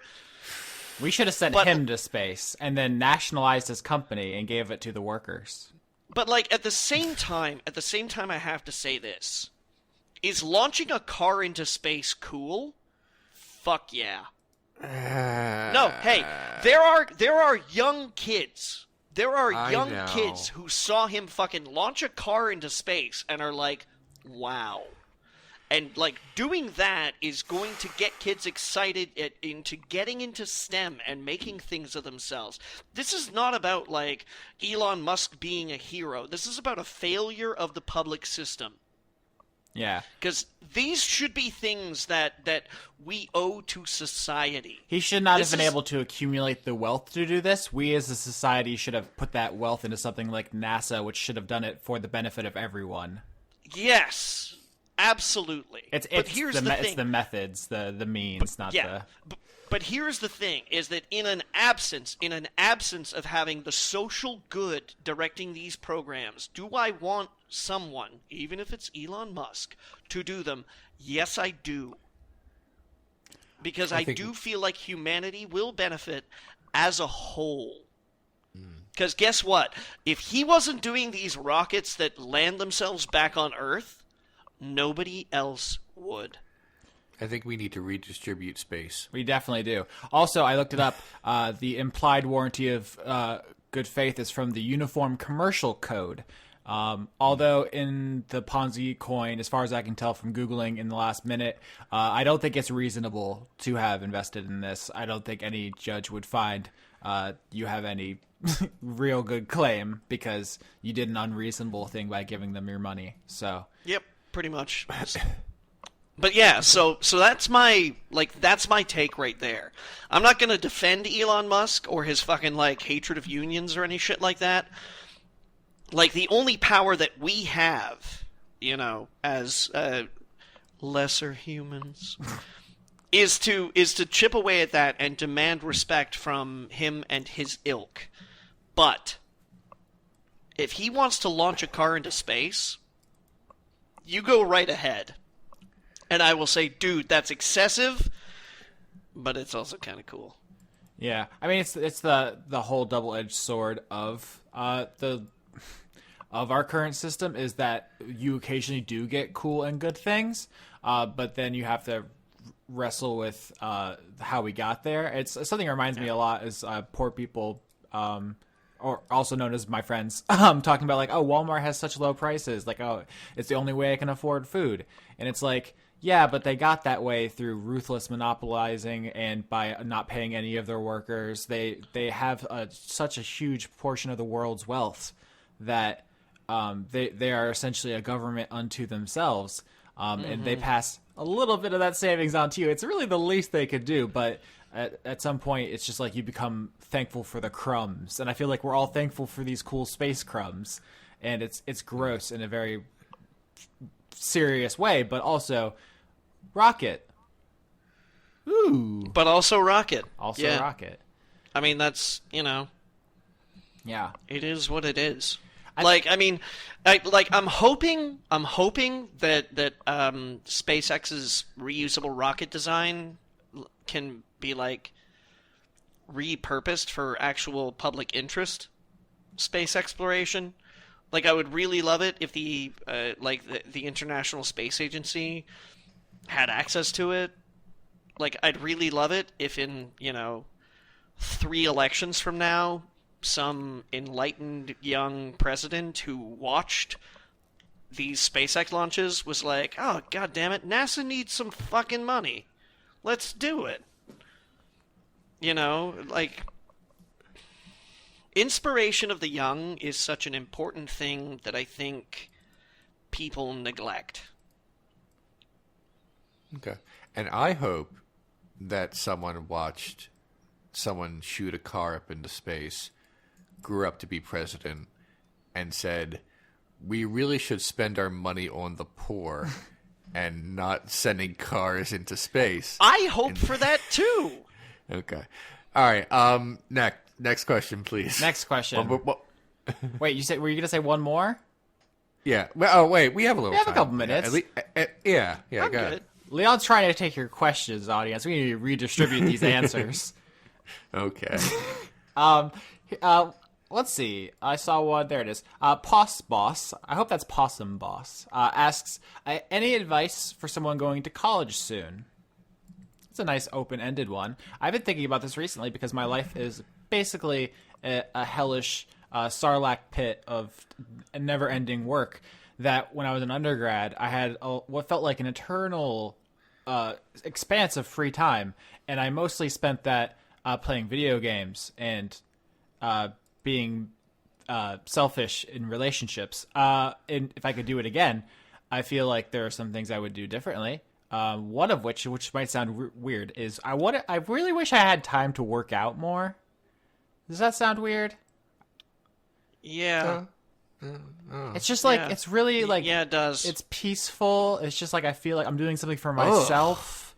We should have sent him to space and then nationalized his company and gave it to the workers. But like at the same time I have to say this. Is launching a car into space cool? Fuck yeah. No, hey, there are young kids. There are young kids who saw him fucking launch a car into space and are like, wow. And, like, doing that is going to get kids excited into getting into STEM and making things of themselves. This is not about, like, Elon Musk being a hero. This is about a failure of the public system. Yeah. Because these should be things that we owe to society. He should not have been able to accumulate the wealth to do this. We as a society should have put that wealth into something like NASA, which should have done it for the benefit of everyone. Yes, absolutely. It's the methods, the means, not the... But here's the thing, is that in an absence of having the social good directing these programs, do I want someone, even if it's Elon Musk, to do them? Yes, I do. Because I do feel like humanity will benefit as a whole. Because guess what? If he wasn't doing these rockets that land themselves back on Earth, nobody else would. I think we need to redistribute space. We definitely do. Also, I looked it up. The implied warranty of good faith is from the Uniform Commercial Code. Although in the Ponzi coin, as far as I can tell from Googling in the last minute, I don't think it's reasonable to have invested in this. I don't think any judge would find you have any real good claim because you did an unreasonable thing by giving them your money. So Yep, pretty much. But yeah, so that's my take right there. I'm not gonna defend Elon Musk or his fucking like hatred of unions or any shit like that. Like the only power that we have, you know, as lesser humans, is to chip away at that and demand respect from him and his ilk. But if he wants to launch a car into space, you go right ahead. And I will say, dude, that's excessive, but it's also kind of cool. yeah, I mean it's the whole double-edged sword of our current system is that you occasionally do get cool and good things, but then you have to wrestle with how we got there. It's something that reminds me a lot is poor people, or also known as my friends, talking about like, oh, Walmart has such low prices, like, oh, it's the only way I can afford food, and it's like, yeah, but they got that way through ruthless monopolizing and by not paying any of their workers. They have such a huge portion of the world's wealth that they are essentially a government unto themselves, and they pass a little bit of that savings on to you. It's really the least they could do, but at some point, it's just like you become thankful for the crumbs, and I feel like we're all thankful for these cool space crumbs, and it's gross in a very serious way, but also rocket. Ooh. But also rocket. Also yeah. rocket. I mean, that's, you know, Yeah. it is what it is. I'm hoping that SpaceX's reusable rocket design can be like repurposed for actual public interest space exploration. Like, I would really love it if the International Space Agency had access to it. Like, I'd really love it if in, 3 elections from now, some enlightened young president who watched these SpaceX launches was like, oh, god damn it, NASA needs some fucking money. Let's do it. Inspiration of the young is such an important thing that I think people neglect. Okay. And I hope that someone watched someone shoot a car up into space, grew up to be president, and said, we really should spend our money on the poor and not sending cars into space. I hope for that too. Okay. All right. Next question, please. Next question. Wait, were you going to say one more? Yeah. Well, wait. We have a little. We have time. a couple minutes. Yeah. I'm Go ahead. good. Leon's trying to take your questions, audience. We need to redistribute these answers. Okay. Let's see. I saw one. There it is. Poss Boss. I hope that's Possum Boss. Asks, any advice for someone going to college soon? It's a nice open-ended one. I've been thinking about this recently because my life is basically a hellish sarlacc pit of never-ending work. That when I was an undergrad, I had what felt like an eternal expanse of free time, and I mostly spent that playing video games and being selfish in relationships. And if I could do it again, I feel like there are some things I would do differently. One of which might sound weird, is I really wish I had time to work out more. Does that sound weird? Yeah. It's just like, Yeah. it's really like, Yeah, it does. It's peaceful. It's just like, I feel like I'm doing something for myself.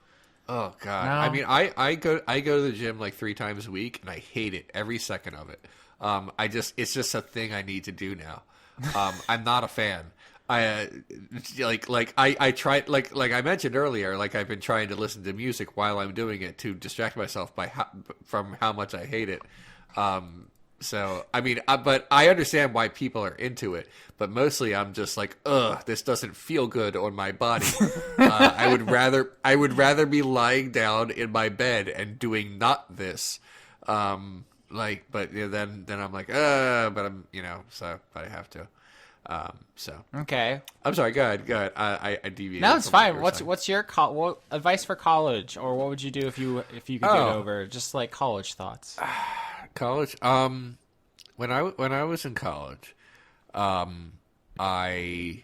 Oh God! No. I mean, I go to the gym like 3 times a week, and I hate it every second of it. It's just a thing I need to do now. I'm not a fan. I tried like I mentioned earlier. Like, I've been trying to listen to music while I'm doing it to distract myself from how much I hate it. So, I mean, but I understand why people are into it. But mostly, I'm just like, ugh, this doesn't feel good on my body. I would rather be lying down in my bed and doing not this. But then I'm like, but I'm, so but I have to. Okay. I'm sorry. Go ahead. I deviated. No, it's from what fine. you were What's saying. your advice for college, or what would you do if you could get over just like college thoughts? College? when I was in college, I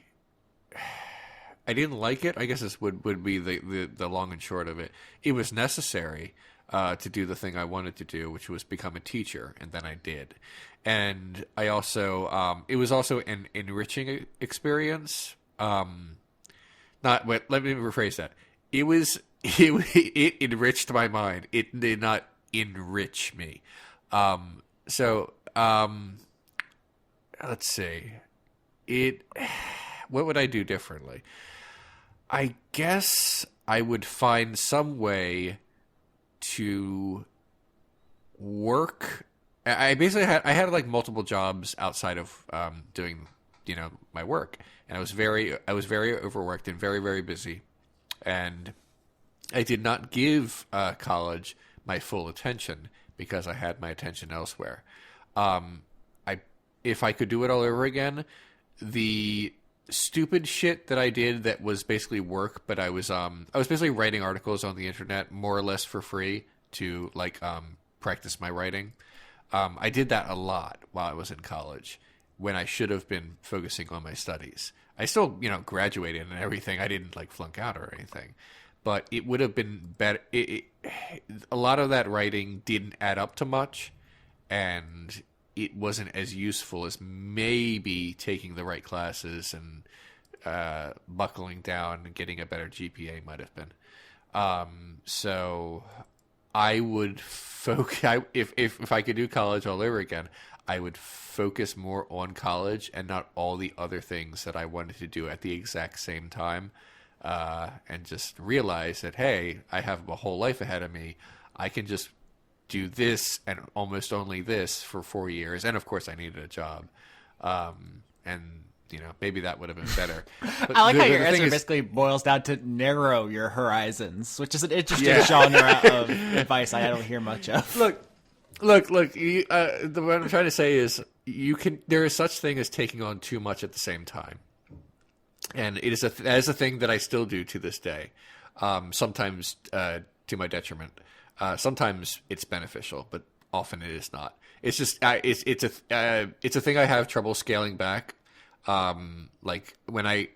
didn't like it. I guess this would be the long and short of it. It was necessary to do the thing I wanted to do, which was become a teacher, and then I did. And I also it was also an enriching experience. Let me rephrase that. It enriched my mind. It did not enrich me. Let's see. What would I do differently? I guess I would find some way to work. I basically had like multiple jobs outside of doing my work, and I was very overworked and very, very busy, and I did not give college my full attention because I had my attention elsewhere. If I could do it all over again, the stupid shit that I did that was basically work, but I was basically writing articles on the internet more or less for free to practice my writing. I did that a lot while I was in college when I should have been focusing on my studies. I still, graduated and everything. I didn't flunk out or anything, but it would have been better. A lot of that writing didn't add up to much, and it wasn't as useful as maybe taking the right classes and buckling down and getting a better GPA might have been. So I would focus. If I could do college all over again, I would focus more on college and not all the other things that I wanted to do at the exact same time, and just realize that, hey, I have a whole life ahead of me. I can just do this and almost only this for 4 years. And of course I needed a job. And maybe that would have been better. But I like how your answer basically boils down to narrow your horizons, which is an interesting genre of advice I don't hear much of. Look. What I'm trying to say is there is such thing as taking on too much at the same time. And that is a thing that I still do to this day. Sometimes to my detriment. Sometimes it's beneficial, but often it is not. It's just it's a thing I have trouble scaling back. Like when I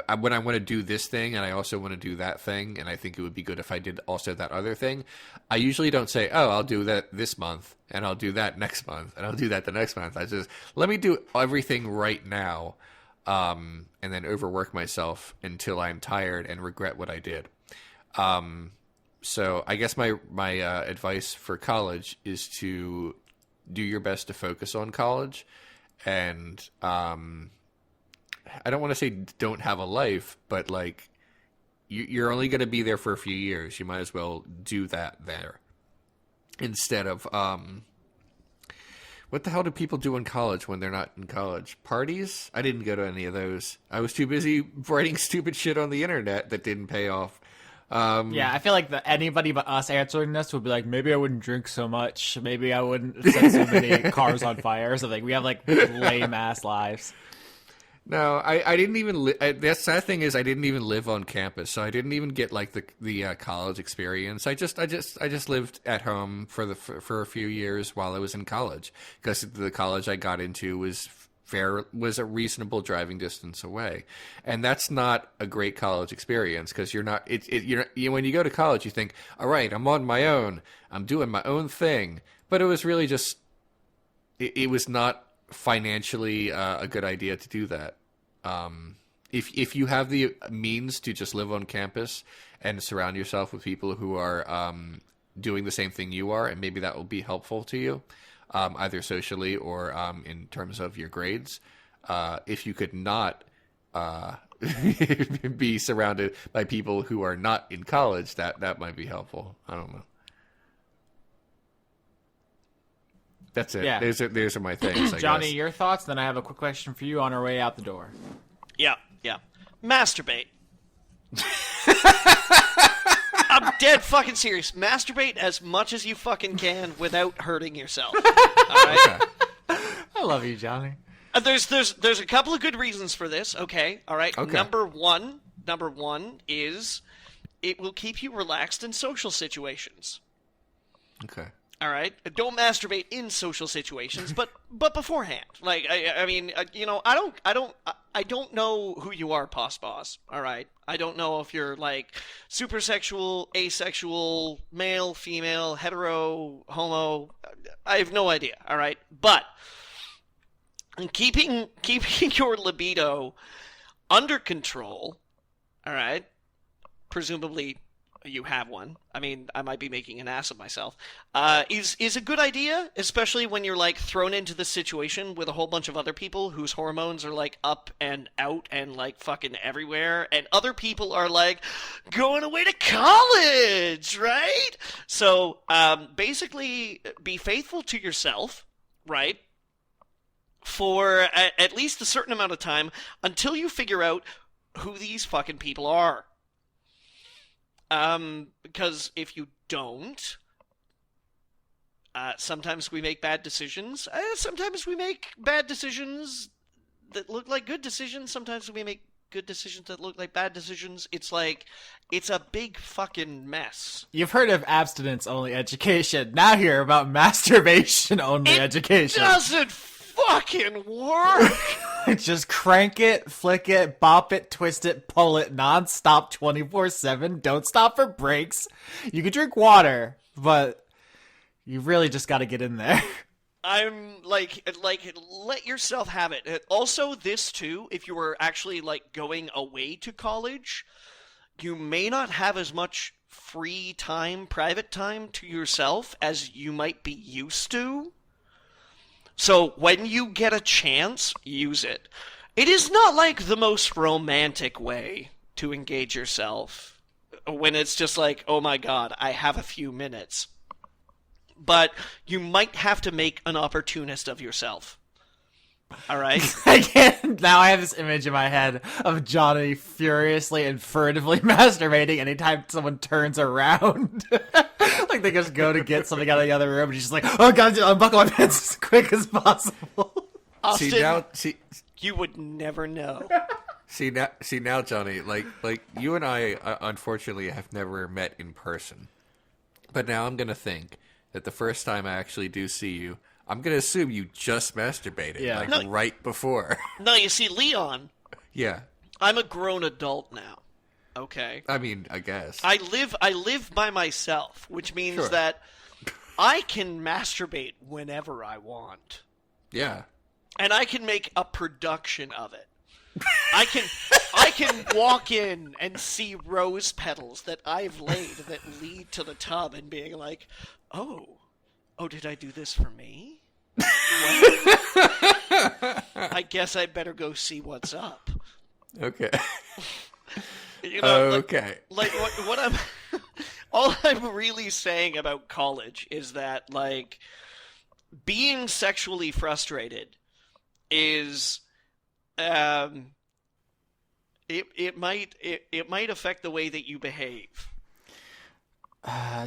want to do this thing and I also want to do that thing, and I think it would be good if I did also that other thing. I usually don't say, "Oh, I'll do that this month, and I'll do that next month, and I'll do that the next month." I just let me do everything right now, and then overwork myself until I'm tired and regret what I did. So I guess my advice for college is to do your best to focus on college, and I don't want to say don't have a life, but you're only going to be there for a few years. You might as well do that there instead of what the hell do people do in college when they're not in college? Parties? I didn't go to any of those. I was too busy writing stupid shit on the internet that didn't pay off. Yeah, I feel like anybody but us answering this would be like, maybe I wouldn't drink so much. Maybe I wouldn't set so many cars on fire or something. We have lame ass lives. No, I didn't even the sad thing is I didn't even live on campus, so I didn't even get the college experience. I just lived at home for a few years while I was in college, because the college I got into was a reasonable driving distance away, and that's not a great college experience because you're not. When you go to college, you think, all right, I'm on my own, I'm doing my own thing, but it was really just. It was not financially a good idea to do that. If you have the means to just live on campus and surround yourself with people who are doing the same thing you are, and maybe that will be helpful to you. Either socially or in terms of your grades. If you could not be surrounded by people who are not in college, that might be helpful. I don't know. That's it. Yeah. Those are my things, I Johnny, guess. your thoughts? Then I have a quick question for you on our way out the door. Yeah. Masturbate. I'm dead fucking serious. Masturbate as much as you fucking can without hurting yourself. All right? I love you, Johnny. There's a couple of good reasons for this. Okay. All right. Okay. Number one is it will keep you relaxed in social situations. Okay. All right, don't masturbate in social situations, but beforehand. Like, I mean, I don't know who you are, Boss. All right, I don't know if you're like super sexual, asexual, male, female, hetero, homo. I have no idea. All right, but keeping your libido under control. All right, presumably you have one. I mean, I might be making an ass of myself. Is a good idea, especially when you're like thrown into this situation with a whole bunch of other people whose hormones are like up and out and like fucking everywhere, and other people are like going away to college, right? So basically, be faithful to yourself, right? For at least a certain amount of time until you figure out who these fucking people are. Because if you don't, sometimes we make bad decisions. Sometimes we make bad decisions that look like good decisions. Sometimes we make good decisions that look like bad decisions. It's like, it's a big fucking mess. You've heard of abstinence-only education. Now hear about masturbation-only education. It doesn't fucking work! Just crank it, flick it, bop it, twist it, pull it non-stop 24/7. Don't stop for breaks. You can drink water, but you really just got to get in there. I'm like, let yourself have it. Also, this too, if you were actually like going away to college, you may not have as much free time, private time to yourself as you might be used to. So when you get a chance, use it. It is not like the most romantic way to engage yourself when it's just like, oh my god, I have a few minutes. But you might have to make an opportunist of yourself. All right? Now I have this image in my head of Johnny furiously and furtively masturbating anytime someone turns around. Like they just go to get something out of the other room and he's just like, oh god, unbuckle my pants as quick as possible. Austin, you would never know. See now, Johnny, like you and I unfortunately have never met in person. But now I'm gonna think that the first time I actually do see you, I'm gonna assume you just masturbated, right before. No, you see, Leon. Yeah. I'm a grown adult now. Okay. I mean, I guess. I live by myself, which means that I can masturbate whenever I want. Yeah. And I can make a production of it. I can walk in and see rose petals that I've laid that lead to the tub and being like, oh, did I do this for me? I guess I better go see what's up. Okay. Okay. Like what I'm all I'm really saying about college is that like being sexually frustrated is it might affect the way that you behave.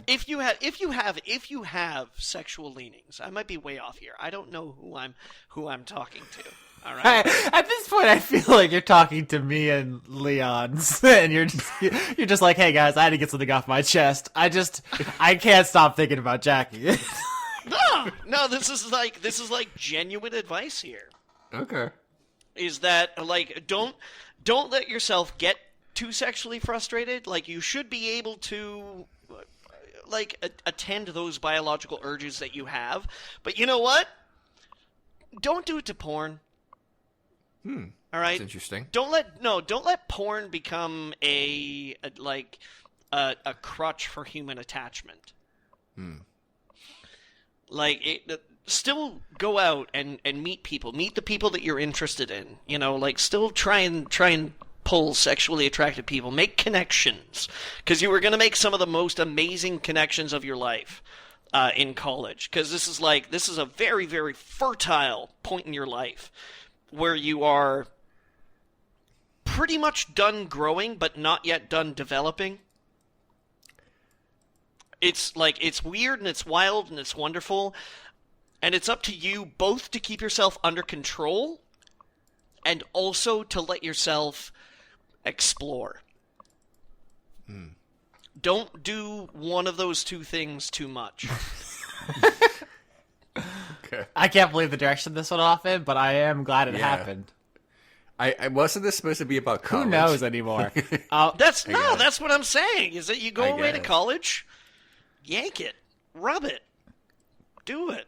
If you have sexual leanings, I might be way off here. I don't know who I'm talking to. All right. At this point, I feel like you're talking to me and Leon's, and you're just like, hey guys, I had to get something off my chest. I can't stop thinking about Jackie. No, this is like genuine advice here. Okay. Is that like don't let yourself get too sexually frustrated. Like you should be able to like attend those biological urges that you have. But you know what? Don't do it to porn. All right. That's interesting. Don't let porn become a crutch for human attachment. Like still go out and meet people. Meet the people that you're interested in. You know, like still try and pull sexually attracted people. Make connections, because you were going to make some of the most amazing connections of your life in college. Because this is a very, very fertile point in your life where you are pretty much done growing, but not yet done developing. It's weird and it's wild and it's wonderful. And it's up to you both to keep yourself under control and also to let yourself explore. Don't do one of those two things too much. Okay. I can't believe the direction this went off in, but I am glad it Yeah. happened. I wasn't this supposed to be about college? Who knows anymore? That's what I'm saying. Is that you go I away to guess. college, yank it, rub it, do it.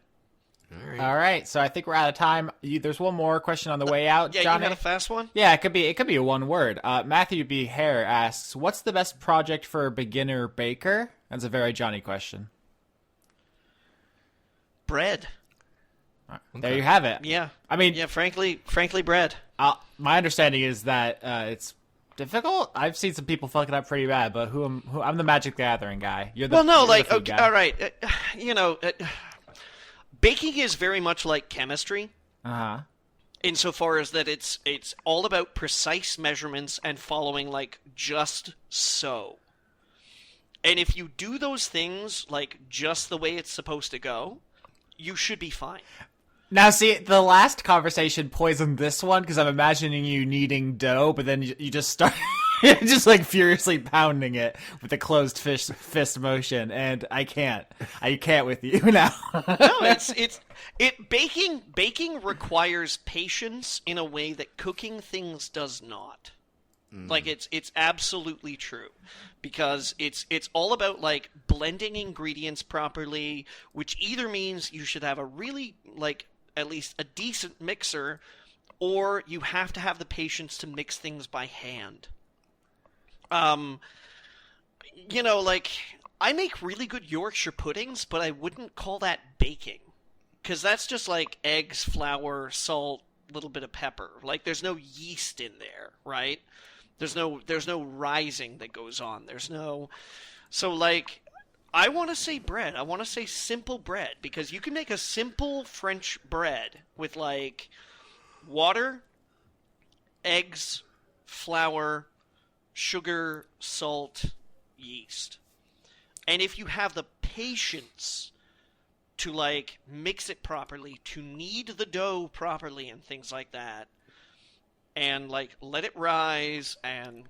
All right, so I think we're out of time. There's one more question on the way out, Yeah, Johnny. you got a fast one? Yeah, it could be a one word. Matthew B. Hare asks, "What's the best project for a beginner baker?" That's a very Johnny question. Bread. There you have it. Yeah. I mean, Yeah, frankly, bread. my understanding is that it's difficult. I've seen some people fuck it up pretty bad, but I'm the Magic the Gathering guy. You're the Well, no, you're the like, food okay, guy. all right. Baking is very much like chemistry. Uh-huh. Insofar as that it's all about precise measurements and following like just so. And if you do those things like just the way it's supposed to go, you should be fine. Now, see, the last conversation poisoned this one because I'm imagining you kneading dough, but then you just start just like furiously pounding it with a closed fist motion, and I can't with you now. No, baking requires patience in a way that cooking things does not. Like it's absolutely true, because it's all about like blending ingredients properly, which either means you should have a really like at least a decent mixer, or you have to have the patience to mix things by hand. Like I make really good Yorkshire puddings, but I wouldn't call that baking, because that's just like eggs, flour, salt, little bit of pepper. Like there's no yeast in there, right? There's no rising that goes on. So like I want to say bread. I want to say simple bread, because you can make a simple French bread with like water, eggs, flour, sugar, salt, yeast. And if you have the patience to like mix it properly, to knead the dough properly and things like that, and like let it rise and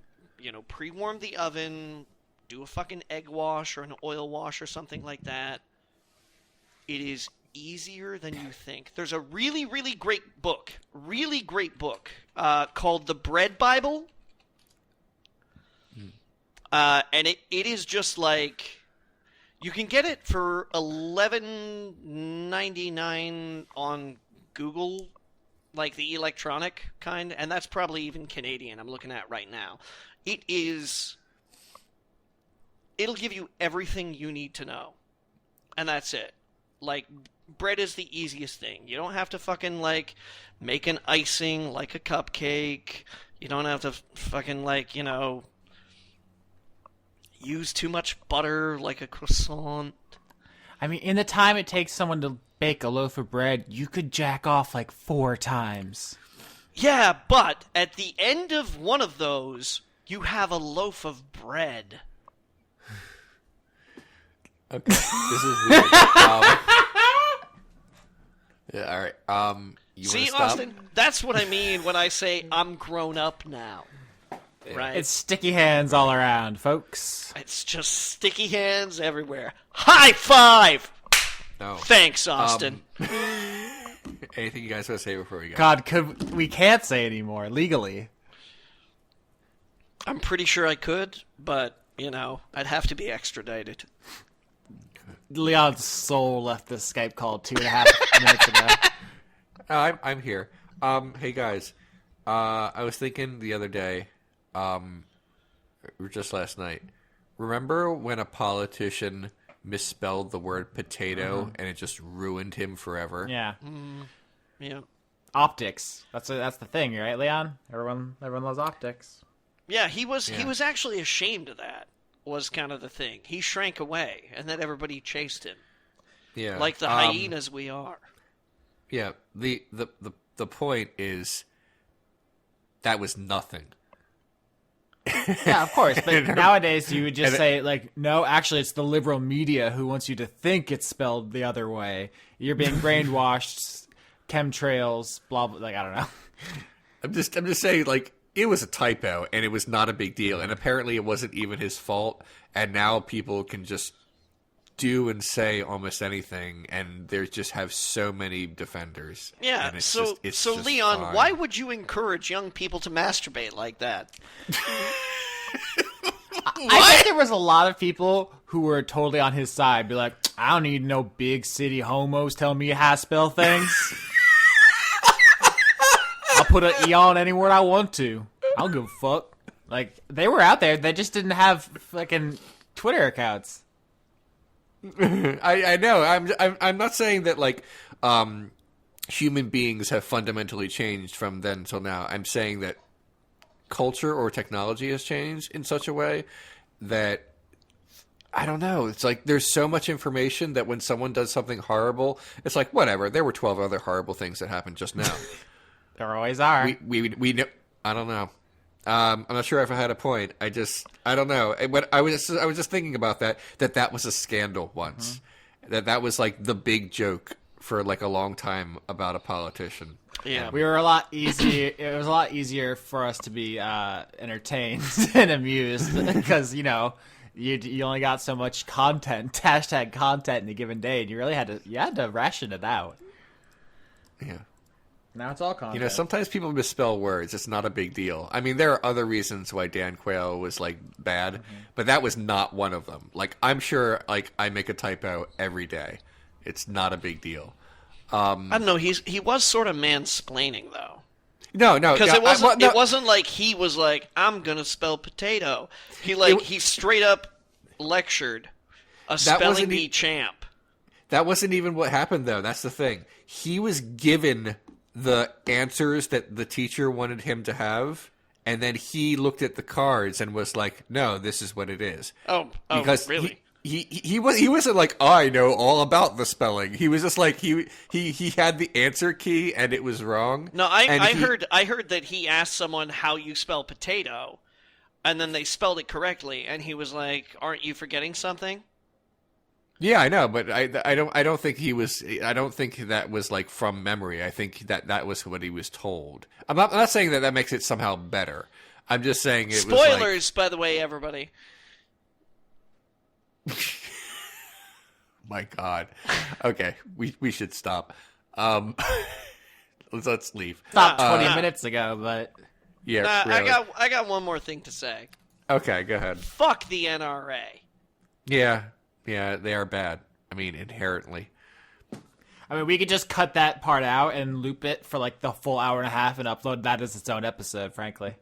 pre-warm the oven, do a fucking egg wash or an oil wash or something like that, it is easier than you think. There's a really great book called The Bread Bible, and it is just like, you can get it for $11.99 on Google, like the electronic kind, and that's probably even Canadian. I'm looking at right now. It'll give you everything you need to know, and that's it. Like, bread is the easiest thing. You don't have to fucking like make an icing like a cupcake. You don't have to fucking like use too much butter like a croissant. I mean, in the time it takes someone to bake a loaf of bread, you could jack off like 4 times. Yeah, but at the end of one of those, you have a loaf of bread. Okay, this is weird. Yeah, all right. You See, wanna stop? Austin, that's what I mean when I say I'm grown up now. Right? It's sticky hands all around, folks. It's just sticky hands everywhere. High five! No. Thanks, Austin. Anything you guys want to say before we go? God, we can't say anymore legally. I'm pretty sure I could, but, I'd have to be extradited. Leon's soul left the Skype call 2.5 minutes ago. I'm here. Hey guys, I was thinking the other day, just last night. Remember when a politician misspelled the word potato and it just ruined him forever? Yeah. Yeah. Optics. That's the thing, right, Leon? Everyone loves optics. Yeah, he was actually ashamed of that, was kind of the thing. He shrank away, and then everybody chased him. Yeah. Like the hyenas we are. Yeah. The point is that was nothing. Yeah, of course. But nowadays you would just say, like, no, actually it's the liberal media who wants you to think it's spelled the other way. You're being brainwashed, chemtrails, blah, blah, like, I don't know. I'm just saying, like, it was a typo, and it was not a big deal, and apparently it wasn't even his fault, and now people can just do and say almost anything, and they just have so many defenders. Yeah, and so just Leon, fine. why would you encourage young people to masturbate like that? I think there was a lot of people who were totally on his side. Be like, I don't need no big city homos telling me how to spell things. I'll put an E on any word I want to. I don't give a fuck. Like, they were out there. They just didn't have fucking Twitter accounts. I know. I'm not saying that like human beings have fundamentally changed from then until now. I'm saying that culture or technology has changed in such a way that I don't know. It's like there's so much information that when someone does something horrible, it's like whatever. There were 12 other horrible things that happened just now. There always are. We know. I don't know. I'm not sure if I had a point. I don't know. When I was just thinking about that was a scandal once. Mm-hmm. That was like the big joke for like a long time about a politician. Yeah, we were a lot easier. It was a lot easier for us to be entertained and amused because you only got so much content, hashtag content in a given day, and you had to ration it out. Yeah. Now it's all content. Sometimes people misspell words. It's not a big deal. I mean, there are other reasons why Dan Quayle was like bad, but that was not one of them. Like, I'm sure, like, I make a typo every day. It's not a big deal. I don't know. He was sort of mansplaining though. No, because it wasn't like he was like, I'm gonna spell potato. He straight up lectured a spelling bee champ. That wasn't even what happened though. That's the thing. He was given the answers that the teacher wanted him to have, and then he looked at the cards and was like, "No, this is what it is." Oh, because really? He wasn't like, I know all about the spelling. He was just like he had the answer key and it was wrong. No, I heard that he asked someone how you spell potato, and then they spelled it correctly, and he was like, "Aren't you forgetting something?" Yeah, I know, but I don't think he was. I don't think that was like from memory. I think that was what he was told. I'm not saying that makes it somehow better. I'm just saying it was spoilers, by the way, everybody. My God. Okay, we should stop. Let's leave. Stopped 20 minutes ago, but yeah. Really. I got one more thing to say. Okay, go ahead. Fuck the NRA. Yeah, they are bad. I mean, inherently. I mean, we could just cut that part out and loop it for like the full hour and a half and upload that as its own episode, frankly.